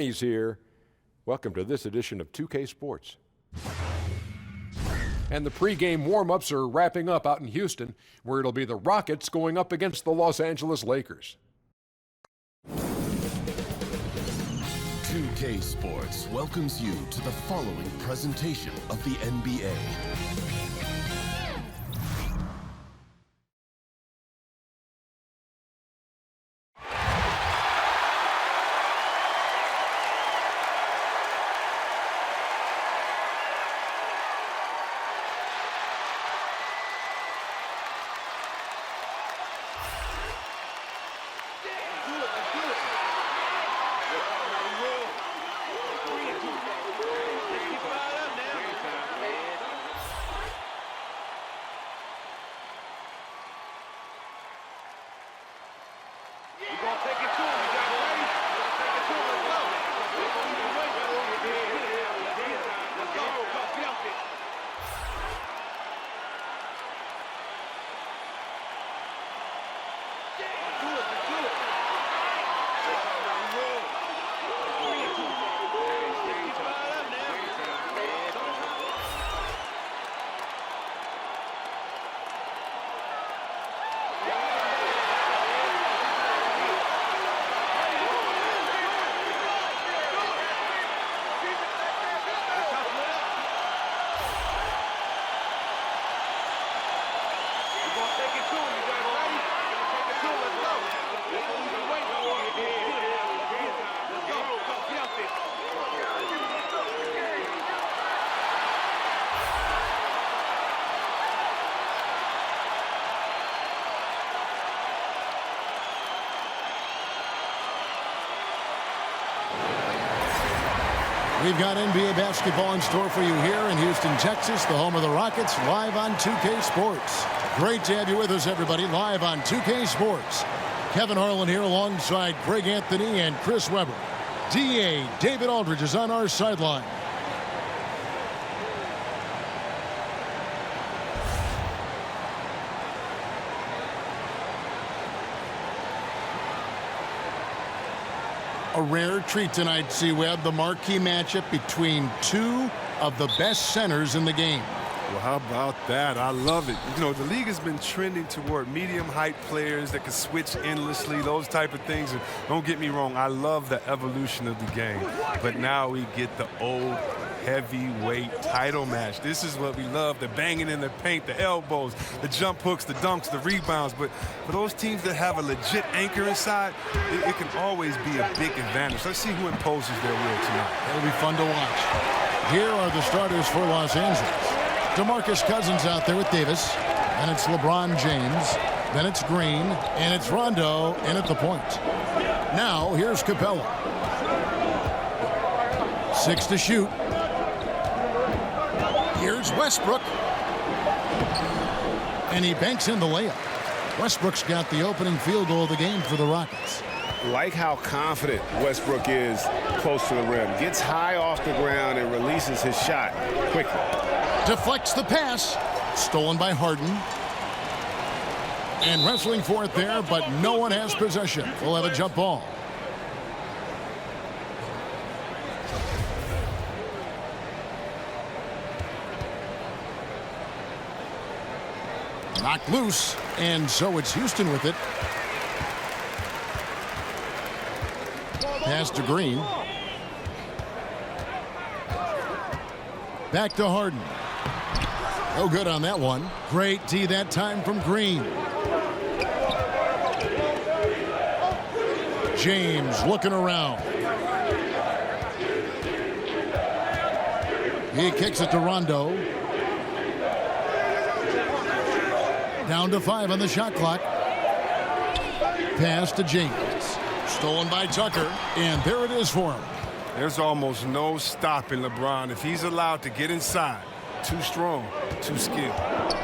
He's here. Welcome to this edition of 2K Sports. And the pregame warm-ups are wrapping up out in Houston, where it'll be the Rockets going up against the Los Angeles Lakers. 2K Sports welcomes you to the following presentation of the NBA. We've got NBA basketball in store for you here in Houston, Texas, the home of the Rockets, live on 2K Sports. Great to have you with us, everybody, live on 2K Sports. Kevin Harlan here alongside Greg Anthony and Chris Webber. DA David Aldridge is on our sideline. A rare treat tonight, C-Web, the marquee matchup between two of the best centers in the game. Well, how about that? I love it. You know, the league has been trending toward medium height players that can switch endlessly, those type of things. And don't get me wrong, I love the evolution of the game. But now we get the old heavyweight title match. This is what we love, the banging in the paint, the elbows, the jump hooks, the dunks, the rebounds. But for those teams that have a legit anchor inside, it can always be a big advantage. Let's see who imposes their will tonight. It'll be fun to watch. Here are the starters for Los Angeles. DeMarcus Cousins out there with Davis. And it's LeBron James. Then it's Green. And it's Rondo in at the point. Now, here's Capella. 6 to shoot. Here's Westbrook. And he banks in the layup. Westbrook's got the opening field goal of the game for the Rockets. Like how confident Westbrook is close to the rim. Gets high off the ground and releases his shot quickly. Deflects the pass. Stolen by Harden. And wrestling for it there, but no one has possession. We'll have a jump ball. Knocked loose, and so it's Houston with it. Pass to Green. Back to Harden. No good on that one. Great D that time from Green. James looking around. He kicks it to Rondo. Down to 5 on the shot clock. Pass to James. Stolen by Tucker, and there it is for him. There's almost no stopping LeBron if he's allowed to get inside. Too strong, too skilled.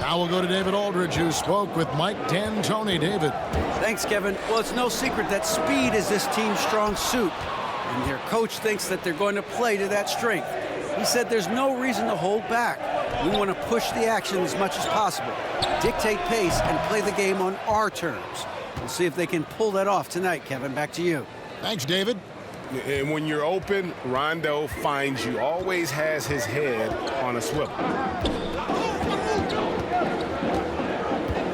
Now we'll go to David Aldridge, who spoke with Mike D'Antoni. David. Thanks, Kevin. Well, it's no secret that speed is this team's strong suit, and their coach thinks that they're going to play to that strength. He said there's no reason to hold back. We want to push the action as much as possible, dictate pace, and play the game on our terms. We'll see if they can pull that off tonight, Kevin. Back to you. Thanks, David. And when you're open, Rondo finds you. Always has his head on a swivel.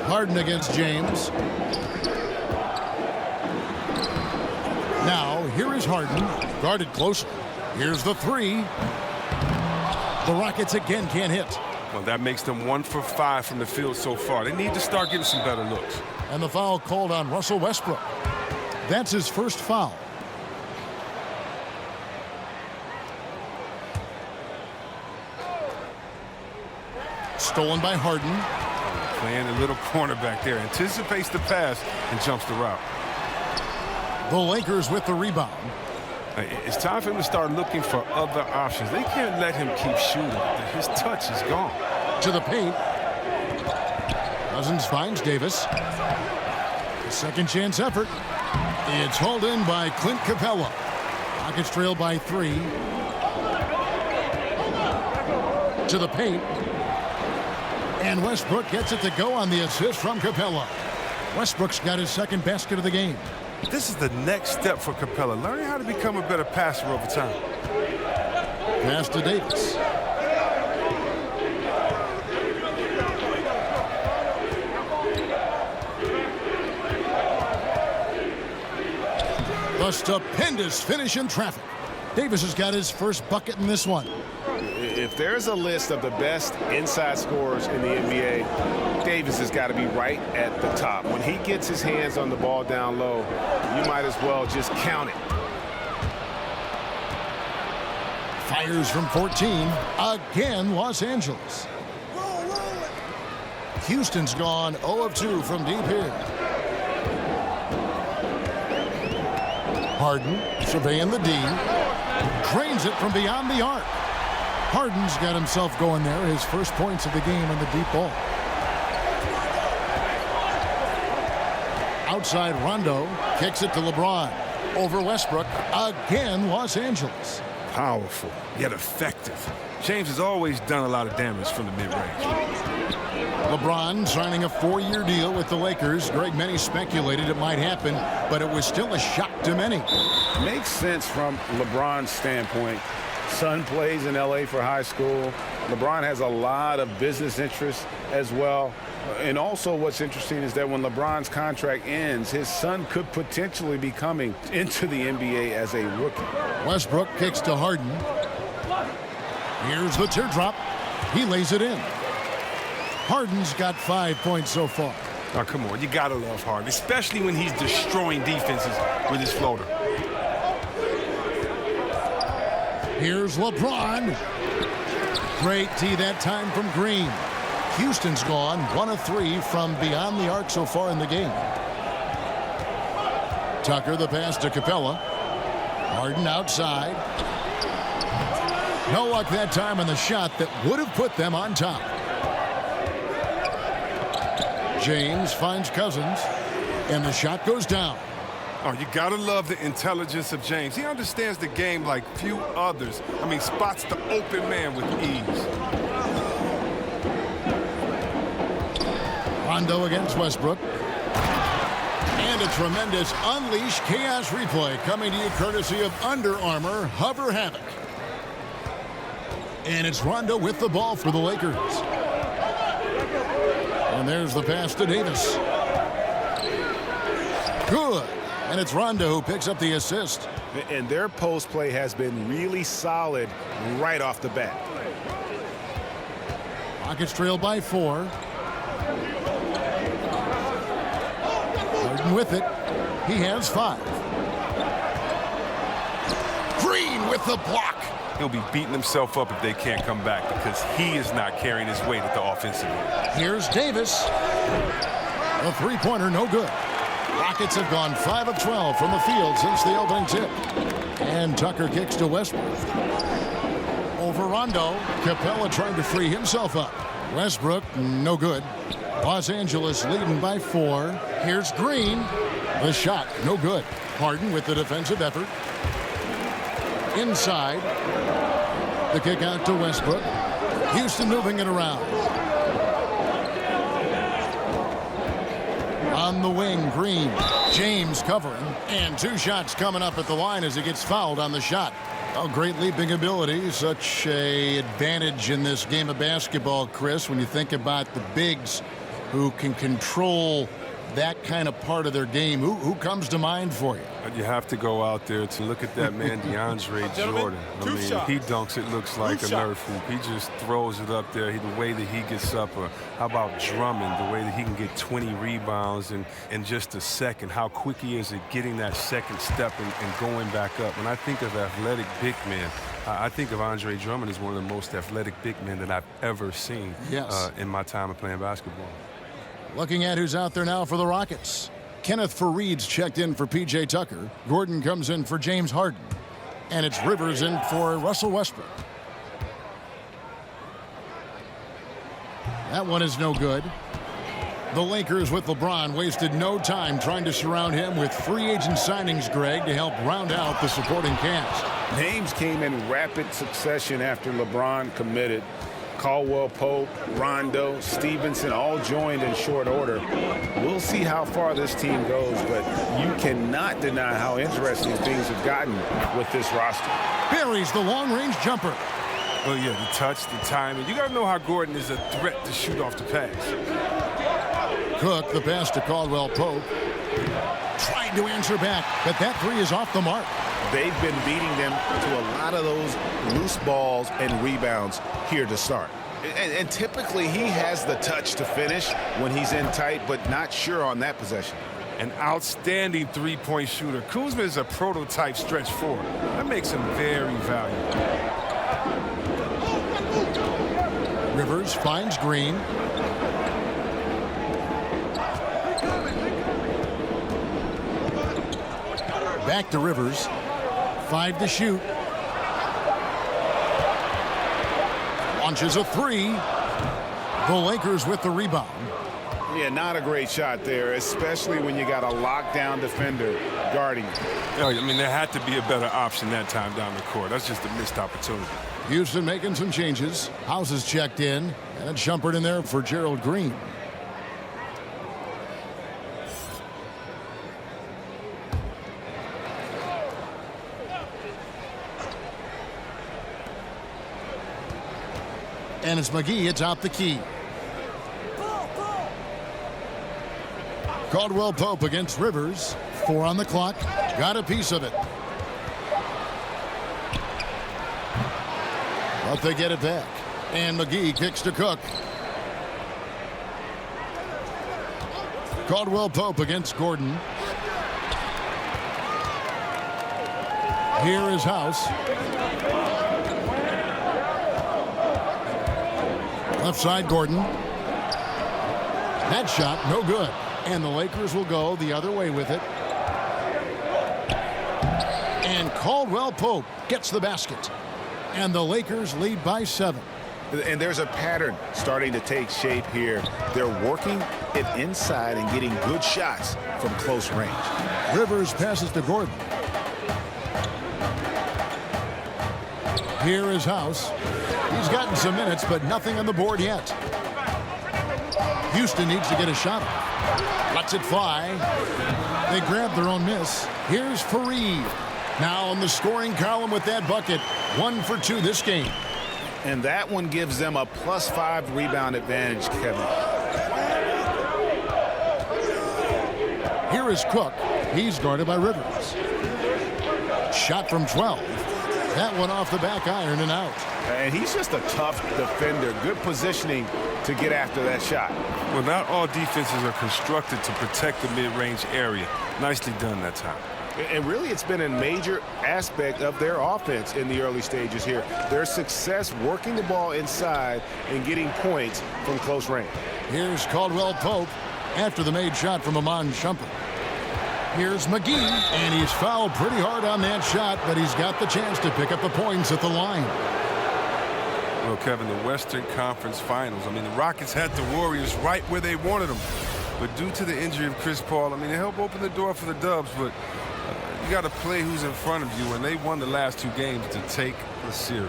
Harden against James. Now, here is Harden, guarded closely. Here's the three. The Rockets again can't hit. Well, that makes them 1 for 5 from the field so far. They need to start getting some better looks. And the foul called on Russell Westbrook. That's his first foul. Stolen by Harden. Playing a little cornerback there. Anticipates the pass and jumps the route. The Lakers with the rebound. It's time for him to start looking for other options. They can't let him keep shooting. His touch is gone. To the paint. Cousins finds Davis. A second chance effort. It's hauled in by Clint Capella. Rockets trail by 3. To the paint. And Westbrook gets it to go on the assist from Capella. Westbrook's got his second basket of the game. This is the next step for Capella, learning how to become a better passer over time. Pass to Davis. A stupendous finish in traffic. Davis has got his first bucket in this one. If there's a list of the best inside scorers in the NBA, Davis has got to be right at the top. When he gets his hands on the ball down low, you might as well just count it. Fires from 14. Again, Los Angeles. Houston's gone 0 of 2 from deep here. Harden surveying the D. Drains it from beyond the arc. Harden's got himself going there. His first points of the game on the deep ball. Outside Rondo kicks it to LeBron. Over Westbrook. Again, Los Angeles. Powerful, yet effective. James has always done a lot of damage from the mid-range. LeBron signing a 4-year deal with the Lakers. Greg, many speculated it might happen, but it was still a shock to many. Makes sense from LeBron's standpoint. Son plays in LA for high school. LeBron has a lot of business interests as well. And also what's interesting is that when LeBron's contract ends, his son could potentially be coming into the NBA as a rookie. Westbrook kicks to Harden. Here's the teardrop. He lays it in. Harden's got 5 points so far. Oh, come on, you gotta love Harden, especially when he's destroying defenses with his floater. Here's LeBron. Great tee that time from Green. Houston's gone 1 of 3 from beyond the arc so far in the game. Tucker the pass to Capella. Harden outside. No luck that time on the shot that would have put them on top. James finds Cousins, and the shot goes down. Oh, you gotta love the intelligence of James. He understands the game like few others. I mean, spots the open man with ease. Rondo against Westbrook. And a tremendous Unleash Chaos replay coming to you courtesy of Under Armour Hover Havoc. And it's Rondo with the ball for the Lakers. And there's the pass to Davis. Good. And it's Rondo who picks up the assist. And their post play has been really solid right off the bat. Rockets trail by 4. Harden with it. He has 5. Green with the block. He'll be beating himself up if they can't come back because he is not carrying his weight at the offensive end. Here's Davis. A three-pointer, no good. Rockets have gone 5 of 12 from the field since the opening tip. And Tucker kicks to Westbrook. Over Rondo. Capella trying to free himself up. Westbrook, no good. Los Angeles leading by 4. Here's Green. The shot, no good. Harden with the defensive effort. Inside. The kick out to Westbrook. Houston moving it around. On the wing, Green. James covering. And 2 shots coming up at the line as he gets fouled on the shot. Oh, great leaping ability. Such a advantage in this game of basketball, Chris, when you think about the bigs who can control that kind of part of their game. Who comes to mind for you? You have to go out there to look at that man, DeAndre Jordan. I mean, he dunks it looks like a Nerf hoop. He just throws it up there. The way that he gets up. Or how about Drummond, the way that he can get 20 rebounds in just a second. How quick he is at getting that second step and going back up. When I think of athletic big men, I think of Andre Drummond as one of the most athletic big men that I've ever seen in my time of playing basketball. Looking at who's out there now for the Rockets. Kenneth Faried's checked in for P.J. Tucker. Gordon comes in for James Harden. And it's Rivers in for Russell Westbrook. That one is no good. The Lakers with LeBron wasted no time trying to surround him with free agent signings, Greg, to help round out the supporting cast. Names came in rapid succession after LeBron committed. Caldwell Pope, Rondo, Stevenson all joined in short order. We'll see how far this team goes, but you cannot deny how interesting things have gotten with this roster. Buries the long-range jumper. Well, yeah, the touch, the timing. You got to know how Gordon is a threat to shoot off the pass. Cook, the pass to Caldwell Pope. Trying to answer back, but that 3 is off the mark. They've been beating them to a lot of those loose balls and rebounds here to start. And typically he has the touch to finish when he's in tight, but not sure on that possession. An outstanding three-point shooter. Kuzma is a prototype stretch forward. That makes him very valuable. Rivers finds Green. Back to Rivers. 5 to shoot. Launches a 3. The Lakers with the rebound. Yeah, not a great shot there, especially when you got a lockdown defender guarding you. I mean, there had to be a better option that time down the court. That's just a missed opportunity. Houston making some changes. House is checked in. And a jumper in there for Gerald Green. And it's McGee. It's out the key. Caldwell Pope against Rivers. 4 on the clock. Got a piece of it. But they get it back. And McGee kicks to Cook. Caldwell Pope against Gordon. Here is House. Left side, Gordon. That shot, no good. And the Lakers will go the other way with it. And Caldwell Pope gets the basket. And the Lakers lead by 7. And there's a pattern starting to take shape here. They're working it inside and getting good shots from close range. Rivers passes to Gordon. Here is House. He's gotten some minutes, but nothing on the board yet. Houston needs to get a shot off. Lets it fly. They grab their own miss. Here's Faried. Now on the scoring column with that bucket. 1 for 2 this game. And that one gives them a +5 rebound advantage, Kevin. Here is Cook. He's guarded by Rivers. Shot from 12. That one off the back iron and out. And he's just a tough defender. Good positioning to get after that shot. Well, not all defenses are constructed to protect the mid-range area. Nicely done that time. And really, it's been a major aspect of their offense in the early stages here. Their success working the ball inside and getting points from close range. Here's Caldwell Pope after the made shot from Iman Shumpert. Here's McGee, and he's fouled pretty hard on that shot, but he's got the chance to pick up the points at the line. Well, Kevin, the Western Conference Finals, I mean, the Rockets had the Warriors right where they wanted them. But due to the injury of Chris Paul, I mean, they helped open the door for the Dubs, but you got to play who's in front of you, and they won the last 2 games to take the series.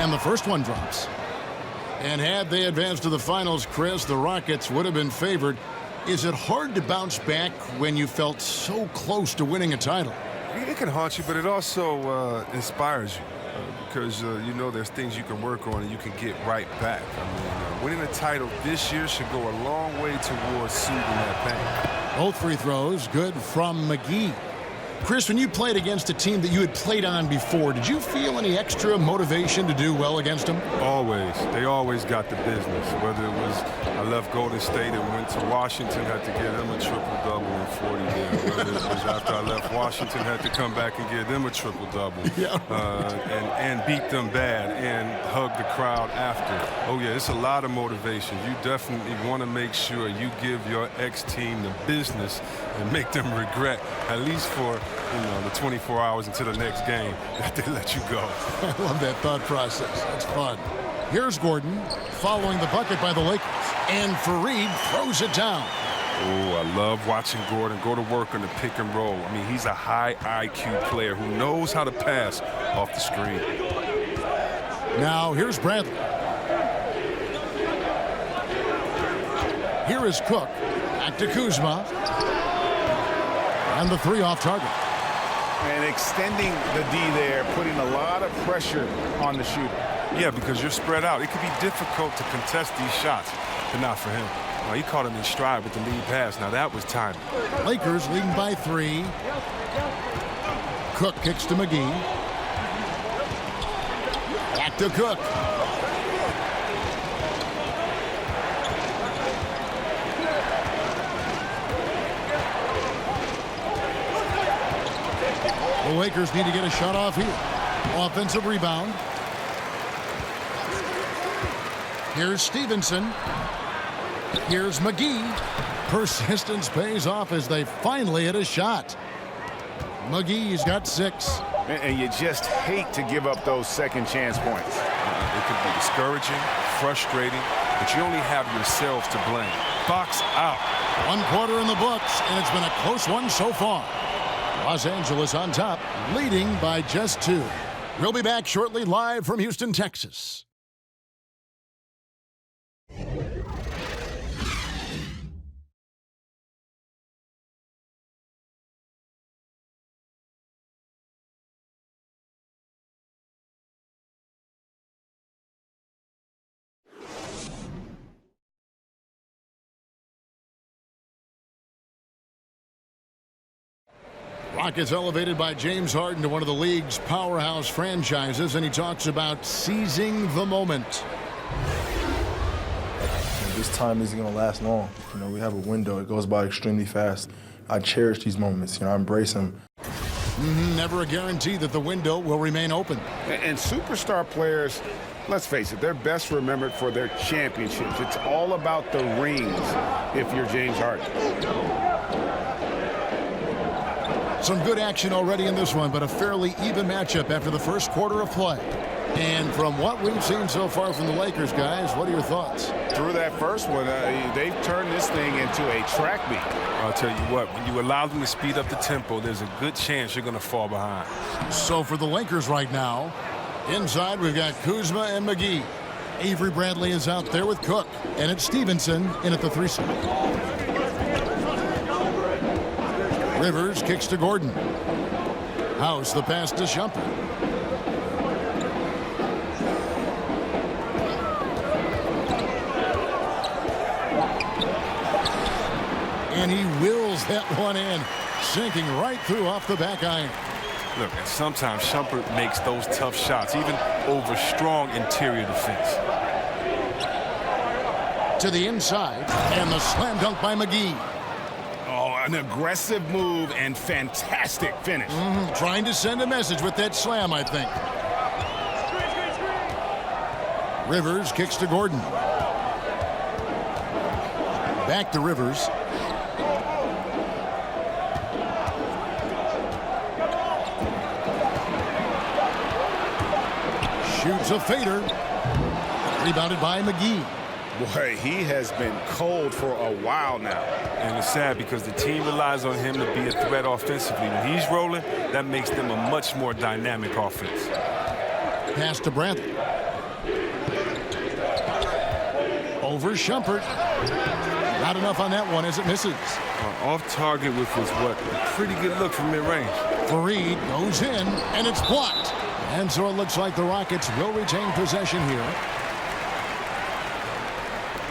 And the first one drops. And had they advanced to the finals, Chris, the Rockets would have been favored. Is it hard to bounce back when you felt so close to winning a title? It can haunt you, but it also inspires you because you know there's things you can work on and you can get right back. I mean, winning a title this year should go a long way towards soothing that pain. Both free throws good from McGee. Chris, when you played against a team that you had played on before, did you feel any extra motivation to do well against them? Always. They always got the business. Whether it was I left Golden State and went to Washington, had to give them a triple-double in 40 days. Whether it was after I left Washington, had to come back and give them a triple-double. Yeah. And beat them bad and hug the crowd after. Oh, yeah, it's a lot of motivation. You definitely want to make sure you give your ex-team the business and make them regret, at least for the 24 hours until the next game, that they let you go. I love that thought process. That's fun. Here's Gordon following the bucket by the Lakers. And Fareed throws it down. Oh, I love watching Gordon go to work on the pick and roll. I mean, he's a high IQ player who knows how to pass off the screen. Now, here's Bradley. Here is Cook. Back to Kuzma. And the three off target. And extending the D there, putting a lot of pressure on the shooter. Yeah, because you're spread out. It can be difficult to contest these shots, but not for him. He caught him in stride with the lead pass. Now, that was timing. Lakers leading by 3. Cook kicks to McGee. Back to Cook. The Lakers need to get a shot off here. Offensive rebound. Here's Stevenson. Here's McGee. Persistence pays off as they finally hit a shot. McGee's got 6. And you just hate to give up those second chance points. It could be discouraging, frustrating, but you only have yourselves to blame. Box out. 1 quarter in the books, and it's been a close one so far. Los Angeles on top, leading by just 2. We'll be back shortly, live from Houston, Texas. Rockets elevated by James Harden to one of the league's powerhouse franchises, and he talks about seizing the moment. This time isn't going to last long. We have a window. It goes by extremely fast. I cherish these moments. I embrace them. Never a guarantee that the window will remain open. And superstar players, let's face it, they're best remembered for their championships. It's all about the rings if you're James Harden. Some good action already in this one, but a fairly even matchup after the first quarter of play. And from what we've seen so far from the Lakers, guys, what are your thoughts? Through that first one, they've turned this thing into a track meet. I'll tell you what, when you allow them to speed up the tempo, there's a good chance you're going to fall behind. So for the Lakers right now, inside we've got Kuzma and McGee. Avery Bradley is out there with Cook, and it's Stevenson in at the 3 spot. Rivers kicks to Gordon. House the pass to Shumpert. And he wills that one in, sinking right through off the back iron. Look, and sometimes Shumpert makes those tough shots, even over strong interior defense. To the inside, and the slam dunk by McGee. An aggressive move and fantastic finish. Trying to send a message with that slam, I think. Rivers kicks to Gordon. Back to Rivers. Shoots a fader. Rebounded by McGee. Boy, he has been cold for a while now. And it's sad because the team relies on him to be a threat offensively. When he's rolling, that makes them a much more dynamic offense. Pass to Bradley. over Shumpert. Not enough on that one as it misses. Off target, which was what? A pretty good look from mid-range. Fareed goes in, and it's blocked. And so it looks like the Rockets will retain possession here.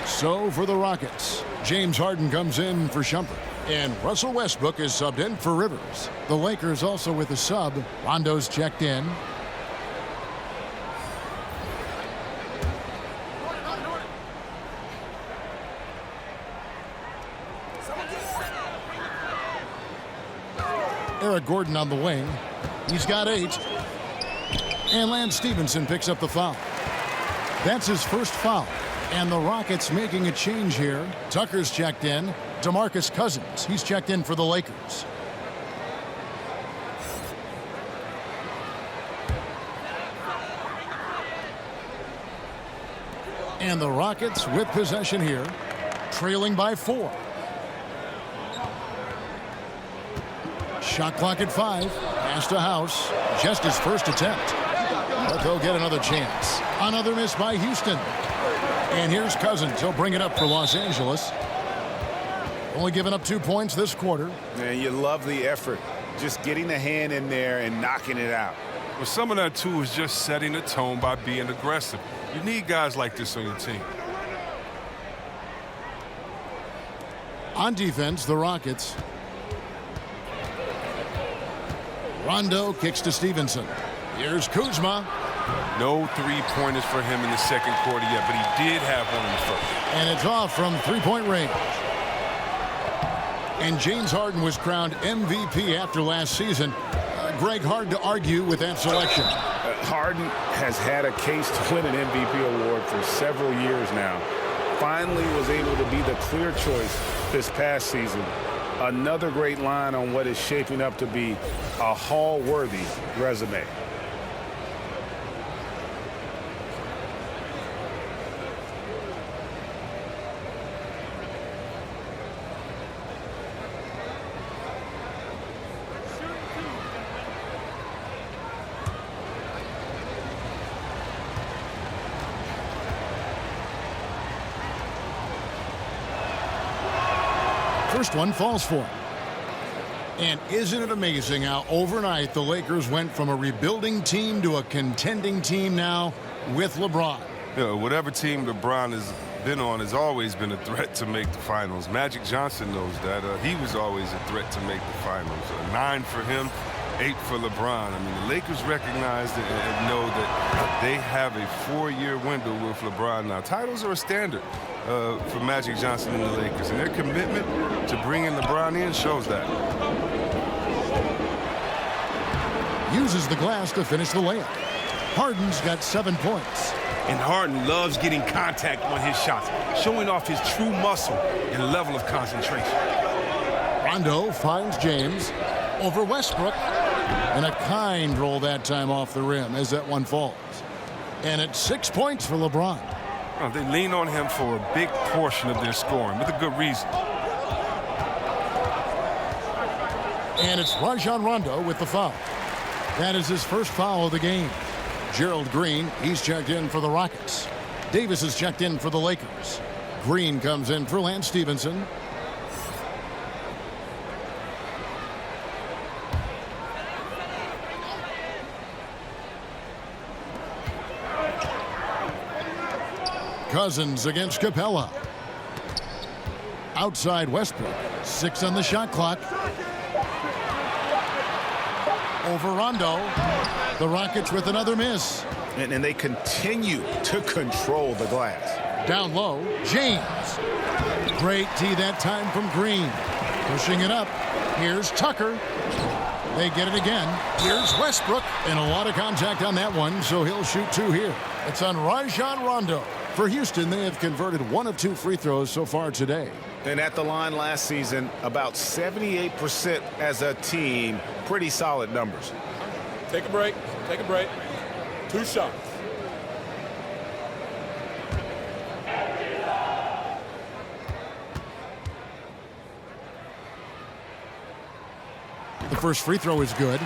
So for the Rockets, James Harden comes in for Shumpert. And Russell Westbrook is subbed in for Rivers. The Lakers also with a sub. Rondo's checked in. Eric Gordon on the wing. He's got 8. And Lance Stevenson picks up the foul. That's his first foul. And the Rockets making a change here. Tucker's checked in. DeMarcus Cousins, he's checked in for the Lakers. And the Rockets with possession here, trailing by 4. Shot clock at 5. Pass to House. Just his first attempt. But they'll get another chance. Another miss by Houston. And here's Cousins. He'll bring it up for Los Angeles. Only giving up 2 points this quarter. Man, you love the effort. Just getting the hand in there and knocking it out. Well, some of that, too, is just setting the tone by being aggressive. You need guys like this on your team. On defense, the Rockets. Rondo kicks to Stevenson. Here's Kuzma. No three-pointers for him in the second quarter yet, but he did have one in the first. And it's off from three-point range. And James Harden was crowned MVP after last season. Greg, hard to argue with that selection. Harden has had a case to win an MVP award for several years now. Finally was able to be the clear choice this past season. Another great line on what is shaping up to be a Hall-worthy resume. First one falls for him. And isn't it amazing how overnight the Lakers went from a rebuilding team to a contending team now with LeBron? You know, whatever team LeBron has been on has always been a threat to make the finals. Magic Johnson knows that. He was always a threat to make the finals. 9 for him, 8 for LeBron. I mean, the Lakers recognize and know that they have a 4-year window with LeBron now. Titles are a standard for Magic Johnson and the Lakers, and their commitment to bringing LeBron in shows that. Uses the glass to finish the layup. Harden's got 7 points. And Harden loves getting contact on his shots, showing off his true muscle and level of concentration. Rondo finds James over Westbrook. And a kind roll that time off the rim as that one falls. And it's 6 points for LeBron. Oh, they lean on him for a big portion of their scoring with a good reason. And it's Rajon Rondo with the foul. That is his first foul of the game. Gerald Green, he's checked in for the Rockets. Davis is checked in for the Lakers. Green comes in for Lance Stevenson. Cousins against Capella. Outside Westbrook. 6 on the shot clock. Over Rondo. The Rockets with another miss. And they continue to control the glass. Down low, James. Great tee that time from Green. Pushing it up. Here's Tucker. They get it again. Here's Westbrook. And a lot of contact on that one, so he'll shoot 2 here. It's on Rajon Rondo. For Houston, they have converted 1 of 2 free throws so far today. And at the line last season, about 78% as a team. Pretty solid numbers. Take a break. Take a break. 2 shots. The first free throw is good.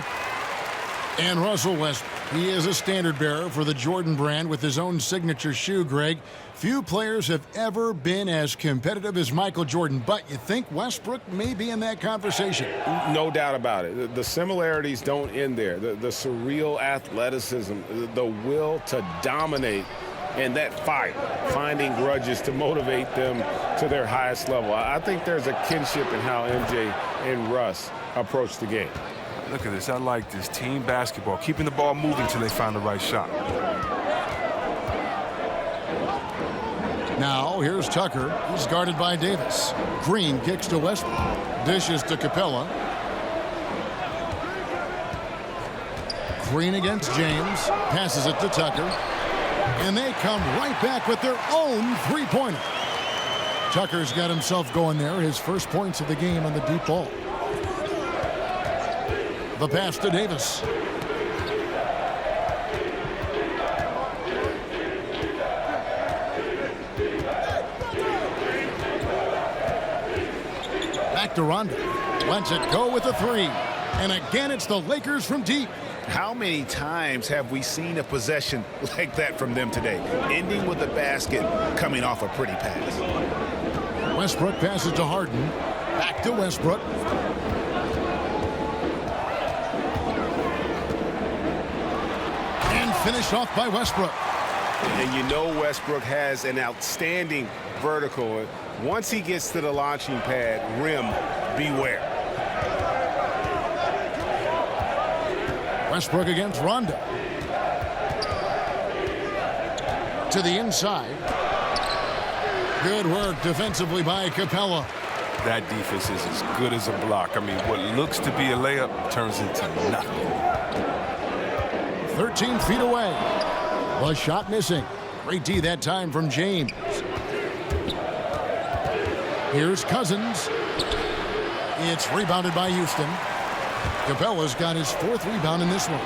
And Russell Westbrook He is a standard bearer for the Jordan brand with his own signature shoe, Greg. Few players have ever been as competitive as Michael Jordan, but you think Westbrook may be in that conversation. No doubt about it. The similarities don't end there. The surreal athleticism, the will to dominate, and that fight, finding grudges to motivate them to their highest level. I think there's a kinship in how MJ and Russ approach the game. Look at this. I like this. Team basketball. Keeping the ball moving until they find the right shot. Now, here's Tucker. He's guarded by Davis. Green kicks to Westbrook. Dishes to Capella. Green against James. Passes it to Tucker. And they come right back with their own three-pointer. Tucker's got himself going there. His first points of the game on the deep ball. The pass to Davis. Back to Rondo. Lets it go with a three. And again, it's the Lakers from deep. How many times have we seen a possession like that from them today? Ending with a basket, coming off a pretty pass. Westbrook passes to Harden. Back to Westbrook. And finished off by Westbrook. And you know Westbrook has an outstanding vertical. Once he gets to the launching pad, rim, beware. Westbrook against Rondo. To the inside. Good work defensively by Capella. That defense is as good as a block. I mean, what looks to be a layup turns into nothing. 13 feet away. The shot missing. Great D that time from James. Here's Cousins. It's rebounded by Houston. Capella's got his fourth rebound in this one.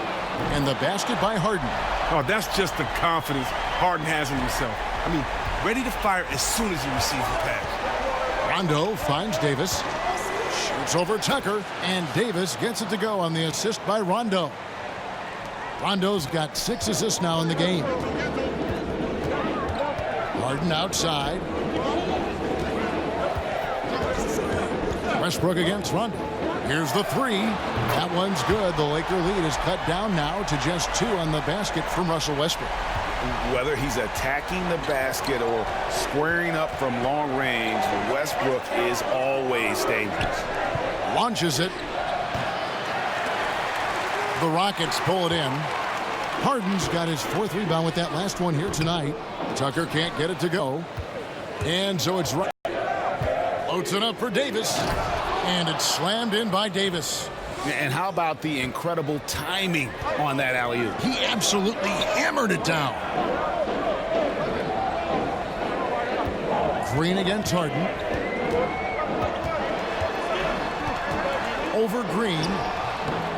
And the basket by Harden. Oh, that's just the confidence Harden has in himself. I mean, ready to fire as soon as he receives the pass. Rondo finds Davis. Shoots over Tucker. And Davis gets it to go on the assist by Rondo. Rondo's got 6 assists now in the game. Harden outside. Westbrook against Rondo. Here's the three. That one's good. The Laker lead is cut down now to just 2 on the basket from Russell Westbrook. Whether he's attacking the basket or squaring up from long range, Westbrook is always dangerous. Launches it. The Rockets pull it in. Harden's got his 4th rebound with that last one here tonight. Tucker can't get it to go. And so it's right. Loads it up for Davis. And it's slammed in by Davis. And how about the incredible timing on that alley-oop? He absolutely hammered it down. Green against Harden. Over Green.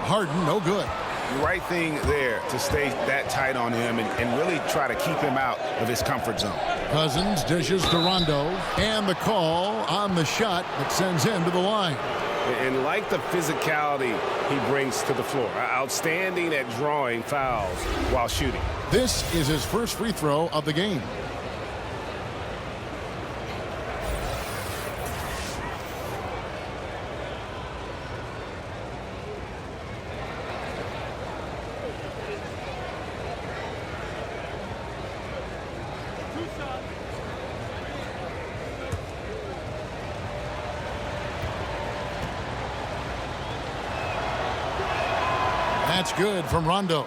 Harden, no good. The right thing there to stay that tight on him and really try to keep him out of his comfort zone. Cousins dishes to Rondo. And the call on the shot that sends him to the line. And like the physicality he brings to the floor. Outstanding at drawing fouls while shooting. This is his first free throw of the game. That's good from Rondo.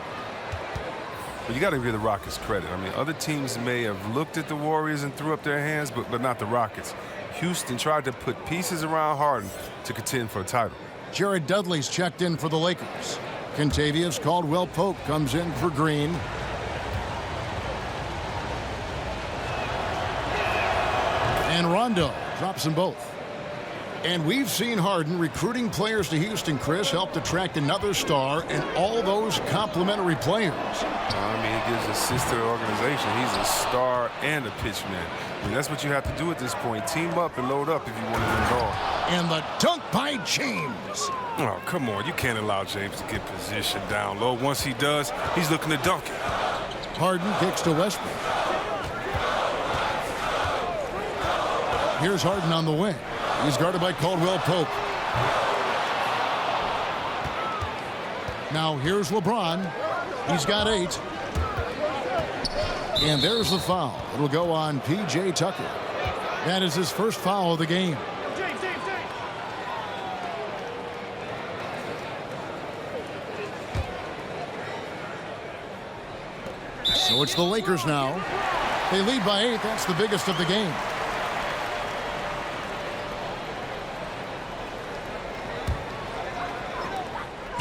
But you got to give the Rockets credit. I mean, other teams may have looked at the Warriors and threw up their hands, but not the Rockets. Houston tried to put pieces around Harden to contend for a title. Jared Dudley's checked in for the Lakers. Contavious Caldwell-Pope comes in for Green. And Rondo drops them both. And we've seen Harden recruiting players to Houston, Chris, helped attract another star and all those complimentary players. I mean, it gives assists to the organization. He's a star and a pitchman. I mean, that's what you have to do at this point. Team up and load up if you want to win it all. And the dunk by James. Oh, come on. You can't allow James to get positioned down low. Once he does, he's looking to dunk it. Harden kicks to Westbrook. Here's Harden on the wing. He's guarded by Caldwell Pope. Now here's LeBron. He's got 8. And there's the foul. It'll go on P.J. Tucker. That is his first foul of the game. So it's the Lakers now. They lead by 8. That's the biggest of the game.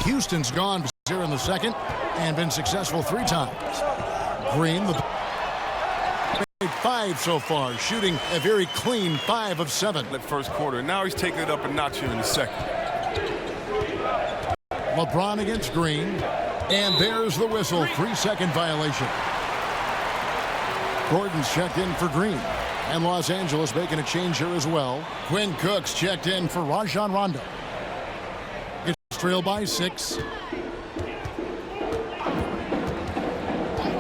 Houston's gone here in the second and been successful 3 times. Green, the 5 so far, shooting a very clean 5 of 7. That first quarter. Now he's taking it up a notch here in the second. LeBron against Green. And there's the whistle. 3-second violation. Gordon's checked in for Green. And Los Angeles making a change here as well. Quinn Cook's checked in for Rajon Rondo. It's trailed by 6.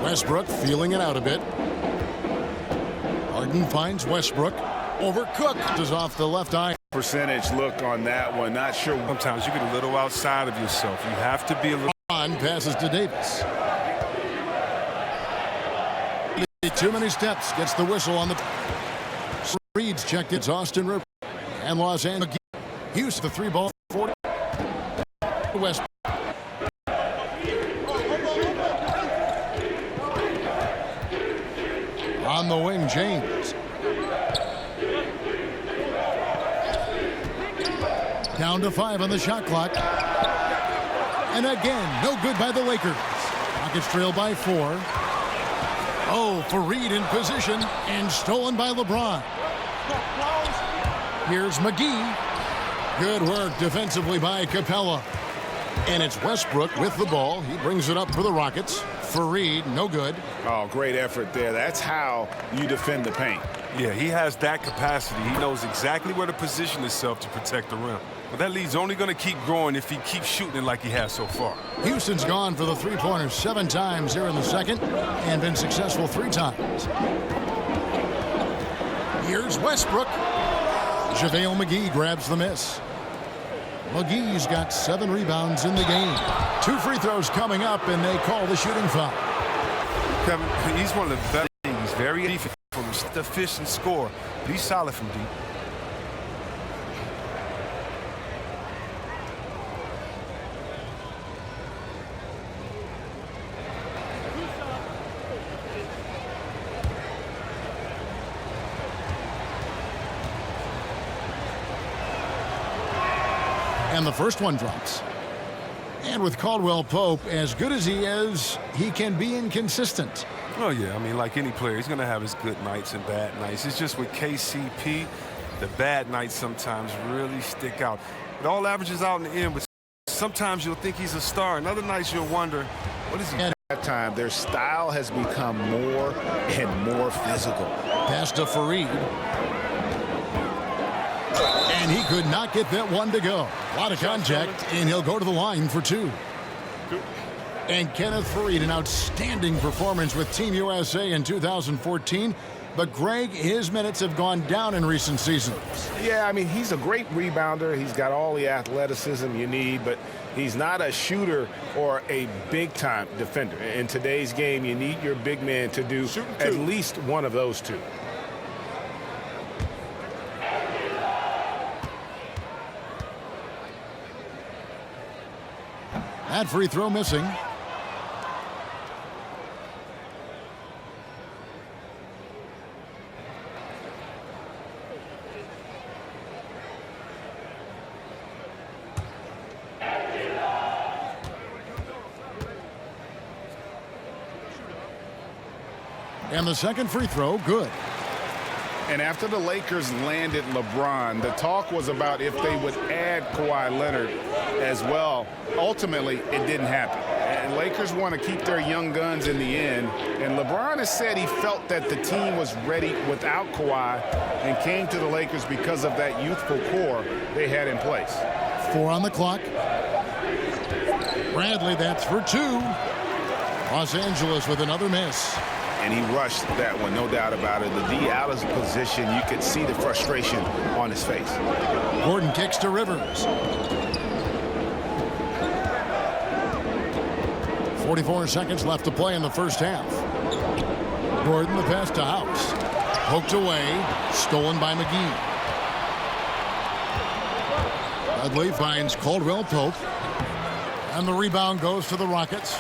Westbrook feeling it out a bit. Harden finds Westbrook. Over Cook is off the left eye. Percentage look on that one. Not sure. Sometimes you get a little outside of yourself. You have to be a little. On passes to Davis. Too many steps. Gets the whistle on the. Reed's checked. It's Austin Rivers. And Los Angeles. Houston, the 3-ball. 40. West. On the wing, James. Down to 5 on the shot clock. And again, no good by the Lakers. Rockets trail by 4. Oh, Fareed in position and stolen by LeBron. Here's McGee. Good work defensively by Capella. And it's Westbrook with the ball. He brings it up for the Rockets. Fareed, no good. Oh, great effort there. That's how you defend the paint. Yeah, he has that capacity. He knows exactly where to position himself to protect the rim. But that lead's only going to keep growing if he keeps shooting it like he has so far. Houston's gone for the 3-pointers 7 times here in the second and been successful 3 times. Here's Westbrook. JaVale McGee grabs the miss. McGee's got 7 rebounds in the game. 2 free throws coming up, and they call the shooting foul. Kevin, he's one of the better. He's very defensive from the fish and score. But he's solid from deep. And the first one drops. And with Caldwell Pope, as good as he is, he can be inconsistent. Oh, yeah. I mean, like any player, he's going to have his good nights and bad nights. It's just with KCP, the bad nights sometimes really stick out. It all averages out in the end, but sometimes you'll think he's a star. And other nights you'll wonder, what is he? At that time, their style has become more and more physical. Pass to Fareed. And he could not get that one to go. A lot of contact, and he'll go to the line for 2. And Kenneth Fareed, an outstanding performance with Team USA in 2014. But, Greg, his minutes have gone down in recent seasons. Yeah, I mean, he's a great rebounder. He's got all the athleticism you need, but he's not a shooter or a big-time defender. In today's game, you need your big man to do at least one of those 2. That free throw missing. And the second free throw, good. And after the Lakers landed LeBron, the talk was about if they would add Kawhi Leonard as well. Ultimately, it didn't happen. And Lakers want to keep their young guns in the end. And LeBron has said he felt that the team was ready without Kawhi and came to the Lakers because of that youthful core they had in place. 4 on the clock. Bradley, that's for 2. Los Angeles with another miss. And he rushed that one, no doubt about it. The D out of position, you could see the frustration on his face. Gordon kicks to Rivers. 44 seconds left to play in the first half. Gordon, the pass to House. Poked away, stolen by McGee. Dudley finds Caldwell Pope. And the rebound goes to the Rockets.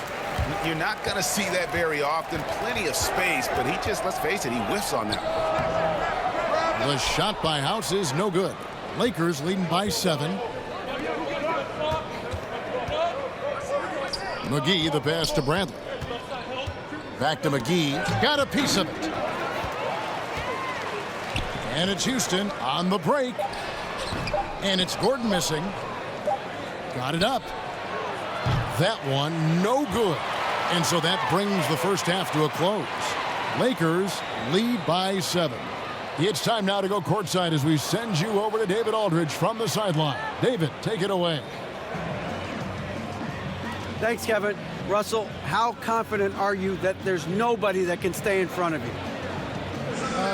You're not going to see that very often. Plenty of space, but he just, let's face it, he whiffs on that. The shot by House is no good. Lakers leading by 7. McGee, the pass to Bradley. Back to McGee. Got a piece of it. And it's Houston on the break. And it's Gordon missing. Got it up. That one, no good. And so that brings the first half to a close. Lakers lead by 7. It's time now to go courtside as we send you over to David Aldridge from the sideline. David, take it away. Thanks, Kevin. Russell, how confident are you that there's nobody that can stay in front of you?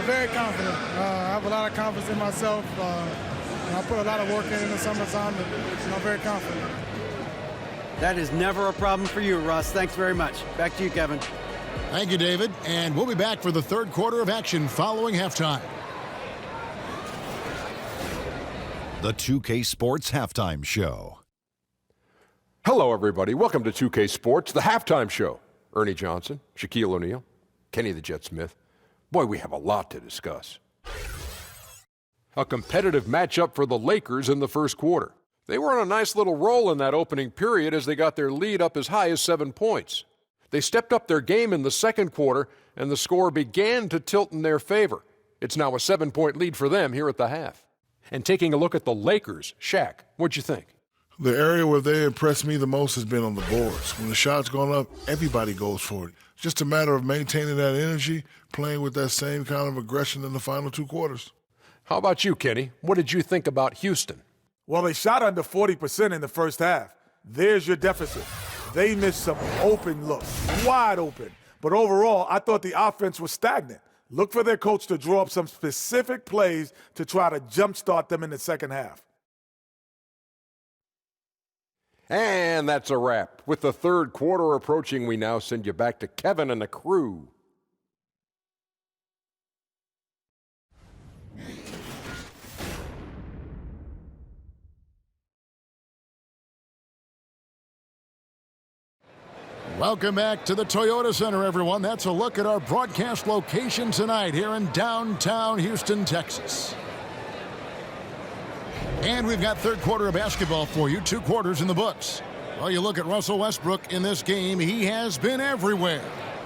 Very confident. I have a lot of confidence in myself. I put a lot of work in the summertime, and I'm very confident. That is never a problem for you, Russ. Thanks very much. Back to you, Kevin. Thank you, David. And we'll be back for the third quarter of action following halftime. The 2K Sports Halftime Show. Hello, everybody. Welcome to 2K Sports, the halftime show. Ernie Johnson, Shaquille O'Neal, Kenny the Jet Smith. Boy, we have a lot to discuss. A competitive matchup for the Lakers in the first quarter. They were on a nice little roll in that opening period as they got their lead up as high as 7 points. They stepped up their game in the second quarter, and the score began to tilt in their favor. It's now a 7-point lead for them here at the half. And taking a look at the Lakers, Shaq, what'd you think? The area where they impressed me the most has been on the boards. When the shot's gone up, everybody goes for it. It's just a matter of maintaining that energy, playing with that same kind of aggression in the final 2 quarters. How about you, Kenny? What did you think about Houston? Well, they shot under 40% in the first half. There's your deficit. They missed some open looks, wide open. But overall, I thought the offense was stagnant. Look for their coach to draw up some specific plays to try to jumpstart them in the second half. And that's a wrap. With the third quarter approaching, we now send you back to Kevin and the crew. Welcome back to the Toyota Center, everyone. That's a look at our broadcast location tonight here in downtown Houston, Texas. And we've got third quarter of basketball for you, 2 quarters in the books. Well, you look at Russell Westbrook in this game, he has been everywhere.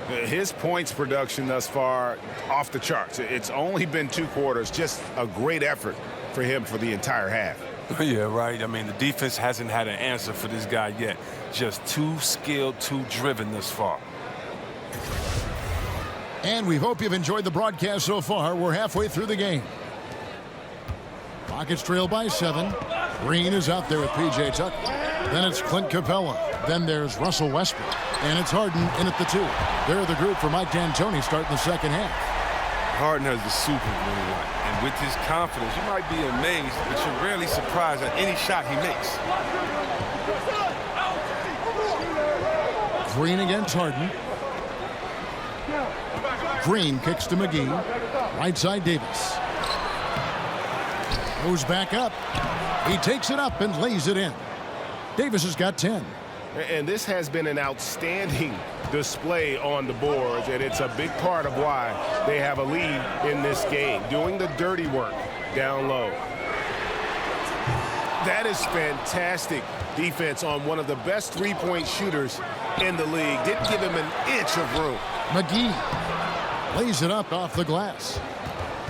His points production thus far, off the charts. It's only been 2 quarters, just a great effort for him for the entire half. Yeah, right. I mean, the defense hasn't had an answer for this guy yet. Just too skilled, too driven thus far. And we hope you've enjoyed the broadcast so far. We're halfway through the game. Rockets trail by 7. Green is out there with P.J. Tucker. Then it's Clint Capella. Then there's Russell Westbrook. And it's Harden in at the 2. They're the group for Mike D'Antoni starting the second half. Harden has the super moonlight. And with his confidence, you might be amazed, but you're rarely surprised at any shot he makes. Green against Harden. Green kicks to McGee. Right side Davis. Goes back up. He takes it up and lays it in. Davis has got 10. And this has been an outstanding display on the boards, and it's a big part of why they have a lead in this game, doing the dirty work down low. That is fantastic defense on one of the best three-point shooters in the league. Didn't give him an inch of room. McGee lays it up off the glass.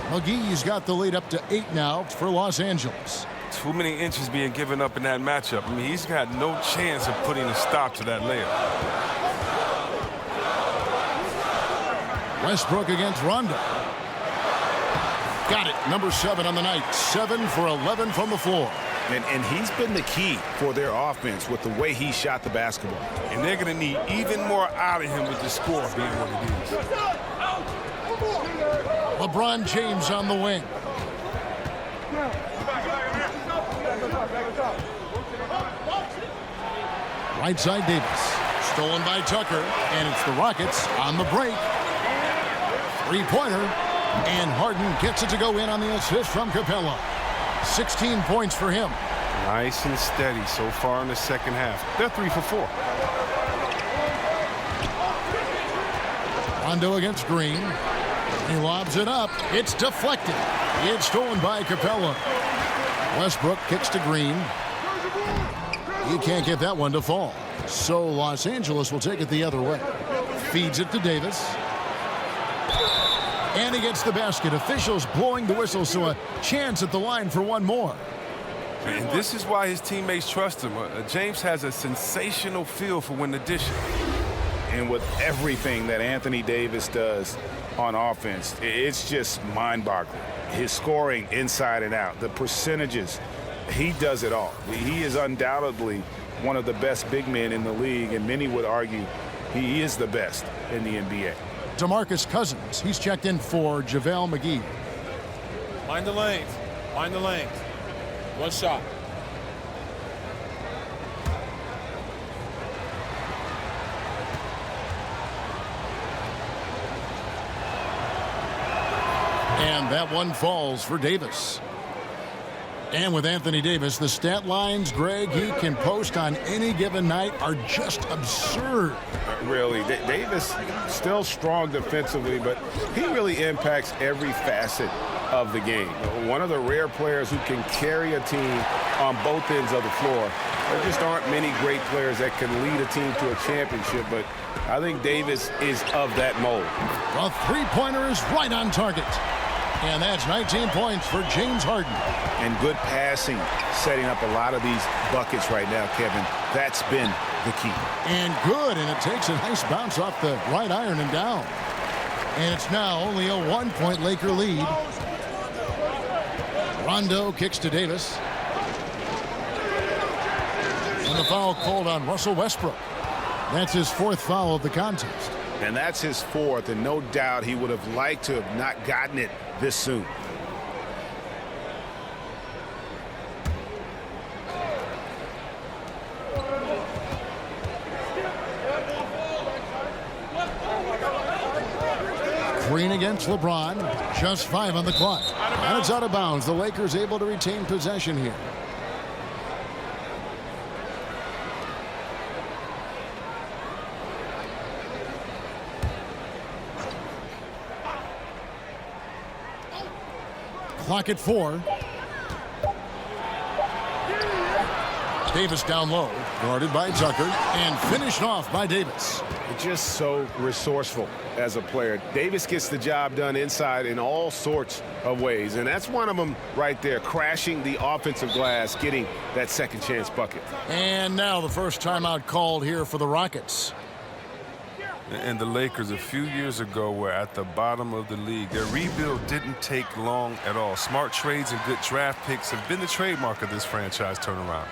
McGee's got the lead up to 8 now for Los Angeles. Too many inches being given up in that matchup. I mean, he's got no chance of putting a stop to that layup. Westbrook against Rondo. Got it. Number 7 on the night. 7 for 11 from the floor. And he's been the key for their offense with the way he shot the basketball. And they're going to need even more out of him with the score being what it is. LeBron James on the wing. Right side Davis. Stolen by Tucker. And it's the Rockets on the break. Three-pointer. And Harden gets it to go in on the assist from Capella. 16 points for him. Nice and steady so far in the second half. They're 3 for 4. Rondo against Green. He lobs it up. It's deflected. It's stolen by Capella. Westbrook kicks to Green. He can't get that one to fall. So Los Angeles will take it the other way. Feeds it to Davis. And he gets the basket. Officials blowing the whistle, so a chance at the line for one more. And this is why his teammates trust him. James has a sensational feel for when to dish it. And with everything that Anthony Davis does on offense, it's just mind-boggling. His scoring inside and out, the percentages, he does it all. He is undoubtedly one of the best big men in the league, and many would argue he is the best in the NBA. DeMarcus Cousins, he's checked in for JaVale McGee. Mind the lanes. Mind the lanes. One shot. And that one falls for Davis. And with Anthony Davis, the stat lines, Greg, he can post on any given night are just absurd. Really, Davis still strong defensively, but he really impacts every facet of the game. One of the rare players who can carry a team on both ends of the floor. There just aren't many great players that can lead a team to a championship, but I think Davis is of that mold. The three-pointer is right on target. And that's 19 points for James Harden. And good passing, setting up a lot of these buckets right now, Kevin. That's been the key. And good, and it takes a nice bounce off the right iron and down. And it's now only a 1-point Laker lead. Rondo kicks to Davis. And the foul called on Russell Westbrook. That's his 4th foul of the contest. And that's his 4th, and no doubt he would have liked to have not gotten it this soon. Green against LeBron. Just 5 on the clock. And it's out of bounds. The Lakers able to retain possession here. Clock at 4. Davis down low, guarded by Tucker, and finished off by Davis. Just so resourceful as a player. Davis gets the job done inside in all sorts of ways, and that's one of them right there, crashing the offensive glass, getting that second chance bucket. And now the first timeout called here for the Rockets. And the Lakers a few years ago were at the bottom of the league. Their rebuild didn't take long at all. Smart trades and good draft picks have been the trademark of this franchise turnaround.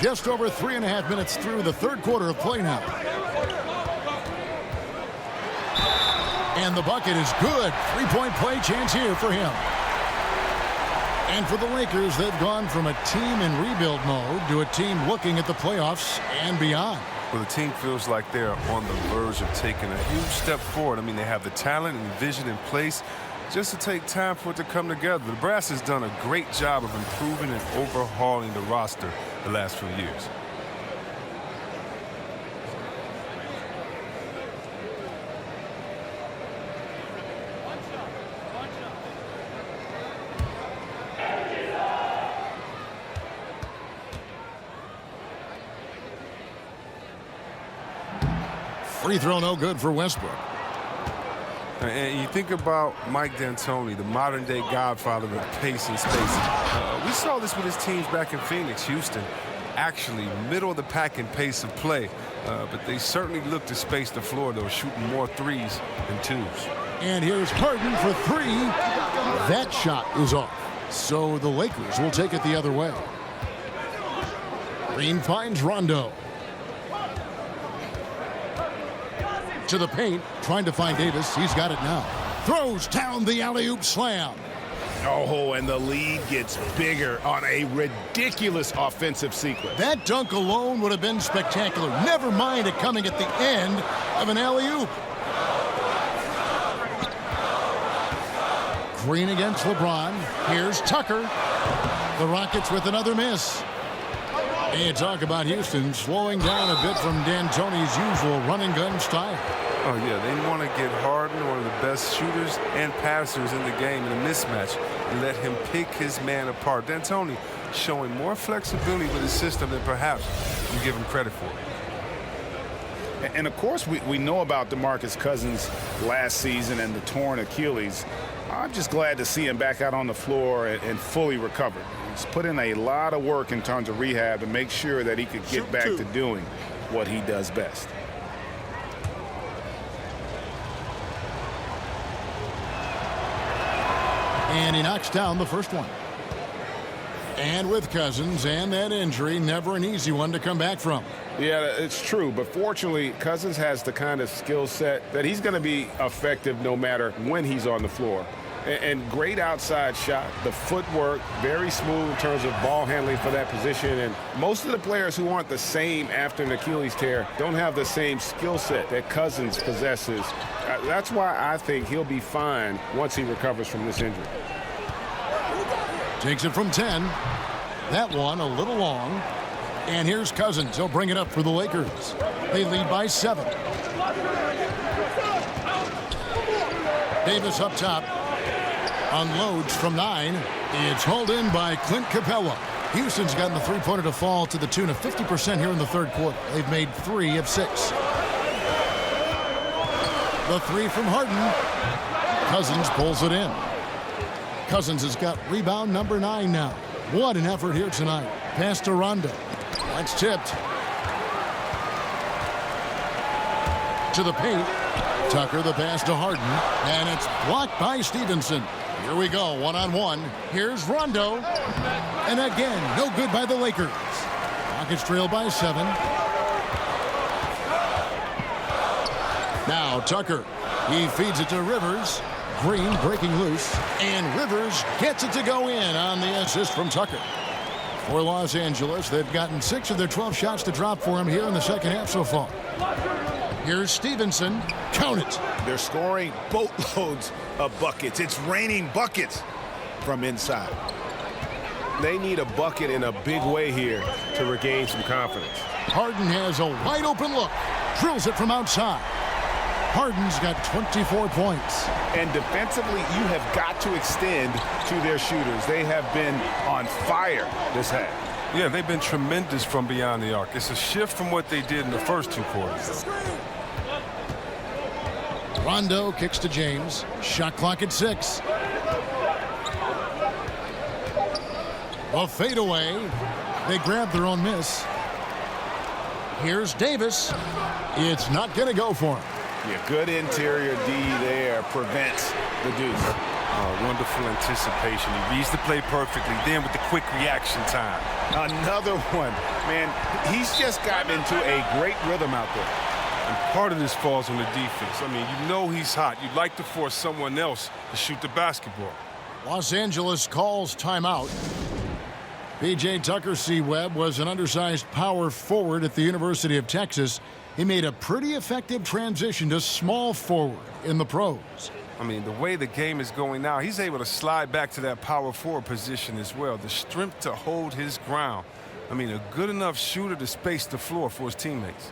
Just over 3.5 minutes through the third quarter of play now. And the bucket is good. 3-point play chance here for him. And for the Lakers, they've gone from a team in rebuild mode to a team looking at the playoffs and beyond. Well, the team feels like they're on the verge of taking a huge step forward. I mean, they have the talent and vision in place just to take time for it to come together. The brass has done a great job of improving and overhauling the roster the last few years. Free throw no good for Westbrook. And you think about Mike D'Antoni, the modern-day godfather of pace and spacing. We saw this with his teams back in Phoenix, Houston. Actually, middle of the pack in pace of play. But they certainly look to space the floor, though, shooting more threes than twos. And here's Harden for three. That shot is off. So the Lakers will take it the other way. Green finds Rondo. To the paint, trying to find Davis. He's got it now. Throws down the alley-oop slam. Oh, and the lead gets bigger on a ridiculous offensive sequence. That dunk alone would have been spectacular. Never mind it coming at the end of an alley-oop. Green against LeBron. Here's Tucker. The Rockets with another miss. And talk about Houston slowing down a bit from D'Antoni's usual run-and-gun style. Oh, yeah, they want to get Harden, one of the best shooters and passers in the game, in a mismatch, and let him pick his man apart. D'Antoni showing more flexibility with his system than perhaps you give him credit for. And, of course, we know about DeMarcus Cousins last season and the torn Achilles. I'm just glad to see him back out on the floor and fully recovered. He's put in a lot of work in terms of rehab to make sure that he could get back to doing what he does best. And he knocks down the first one. And with Cousins and that injury, never an easy one to come back from. Yeah, it's true. But fortunately, Cousins has the kind of skill set that he's going to be effective no matter when he's on the floor. And great outside shot, the footwork, very smooth in terms of ball handling for that position. And most of the players who aren't the same after an Achilles tear don't have the same skill set that Cousins possesses. That's why I think he'll be fine once he recovers from this injury. Takes it from 10. That one a little long. And here's Cousins. He'll bring it up for the Lakers. They lead by 7. Davis up top. Unloads from 9. It's hauled in by Clint Capella. Houston's gotten the three-pointer to fall to the tune of 50% here in the third quarter. They've made 3 of 6. The 3 from Harden. Cousins pulls it in. Cousins has got rebound number 9 now. What an effort here tonight. Pass to Rondo. That's tipped. To the paint. Tucker the pass to Harden. And it's blocked by Stevenson. Here we go, one-on-one. Here's Rondo. And again, no good by the Lakers. Rockets trail by 7. Now Tucker. He feeds it to Rivers. Green breaking loose. And Rivers gets it to go in on the assist from Tucker. For Los Angeles, they've gotten 6 of their 12 shots to drop for him here in the second half so far. Here's Stevenson. Count it. They're scoring boatloads of buckets. It's raining buckets from inside. They need a bucket in a big way here to regain some confidence. Harden has a wide open look. Drills it from outside. Harden's got 24 points. And defensively, you have got to extend to their shooters. They have been on fire this half. Yeah, they've been tremendous from beyond the arc. It's a shift from what they did in the first 2 quarters. Rondo kicks to James. Shot clock at 6. A fadeaway. They grab their own miss. Here's Davis. It's not going to go for him. Yeah, good interior D there prevents the deuce. Wonderful anticipation. He reads the play perfectly, then with the quick reaction time. Another one. Man, he's just gotten into a great rhythm out there. And part of this falls on the defense. I mean, you know he's hot. You'd like to force someone else to shoot the basketball. Los Angeles calls timeout. B.J. Tucker C-Webb was an undersized power forward at the University of Texas. He made a pretty effective transition to small forward in the pros. I mean, the way the game is going now, he's able to slide back to that power forward position as well. The strength to hold his ground. I mean, a good enough shooter to space the floor for his teammates.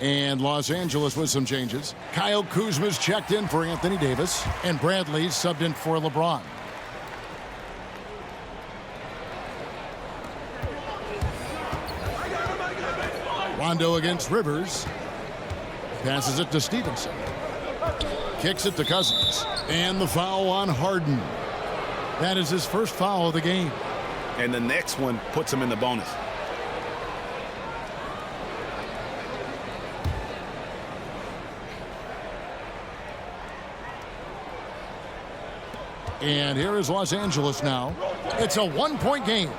And Los Angeles with some changes. Kyle Kuzma's checked in for Anthony Davis, and Bradley's subbed in for LeBron. Rondo against Rivers. Passes it to Stevenson. Kicks it to Cousins. And the foul on Harden. That is his first foul of the game. And the next one puts him in the bonus. And here is Los Angeles now. It's a one-point game.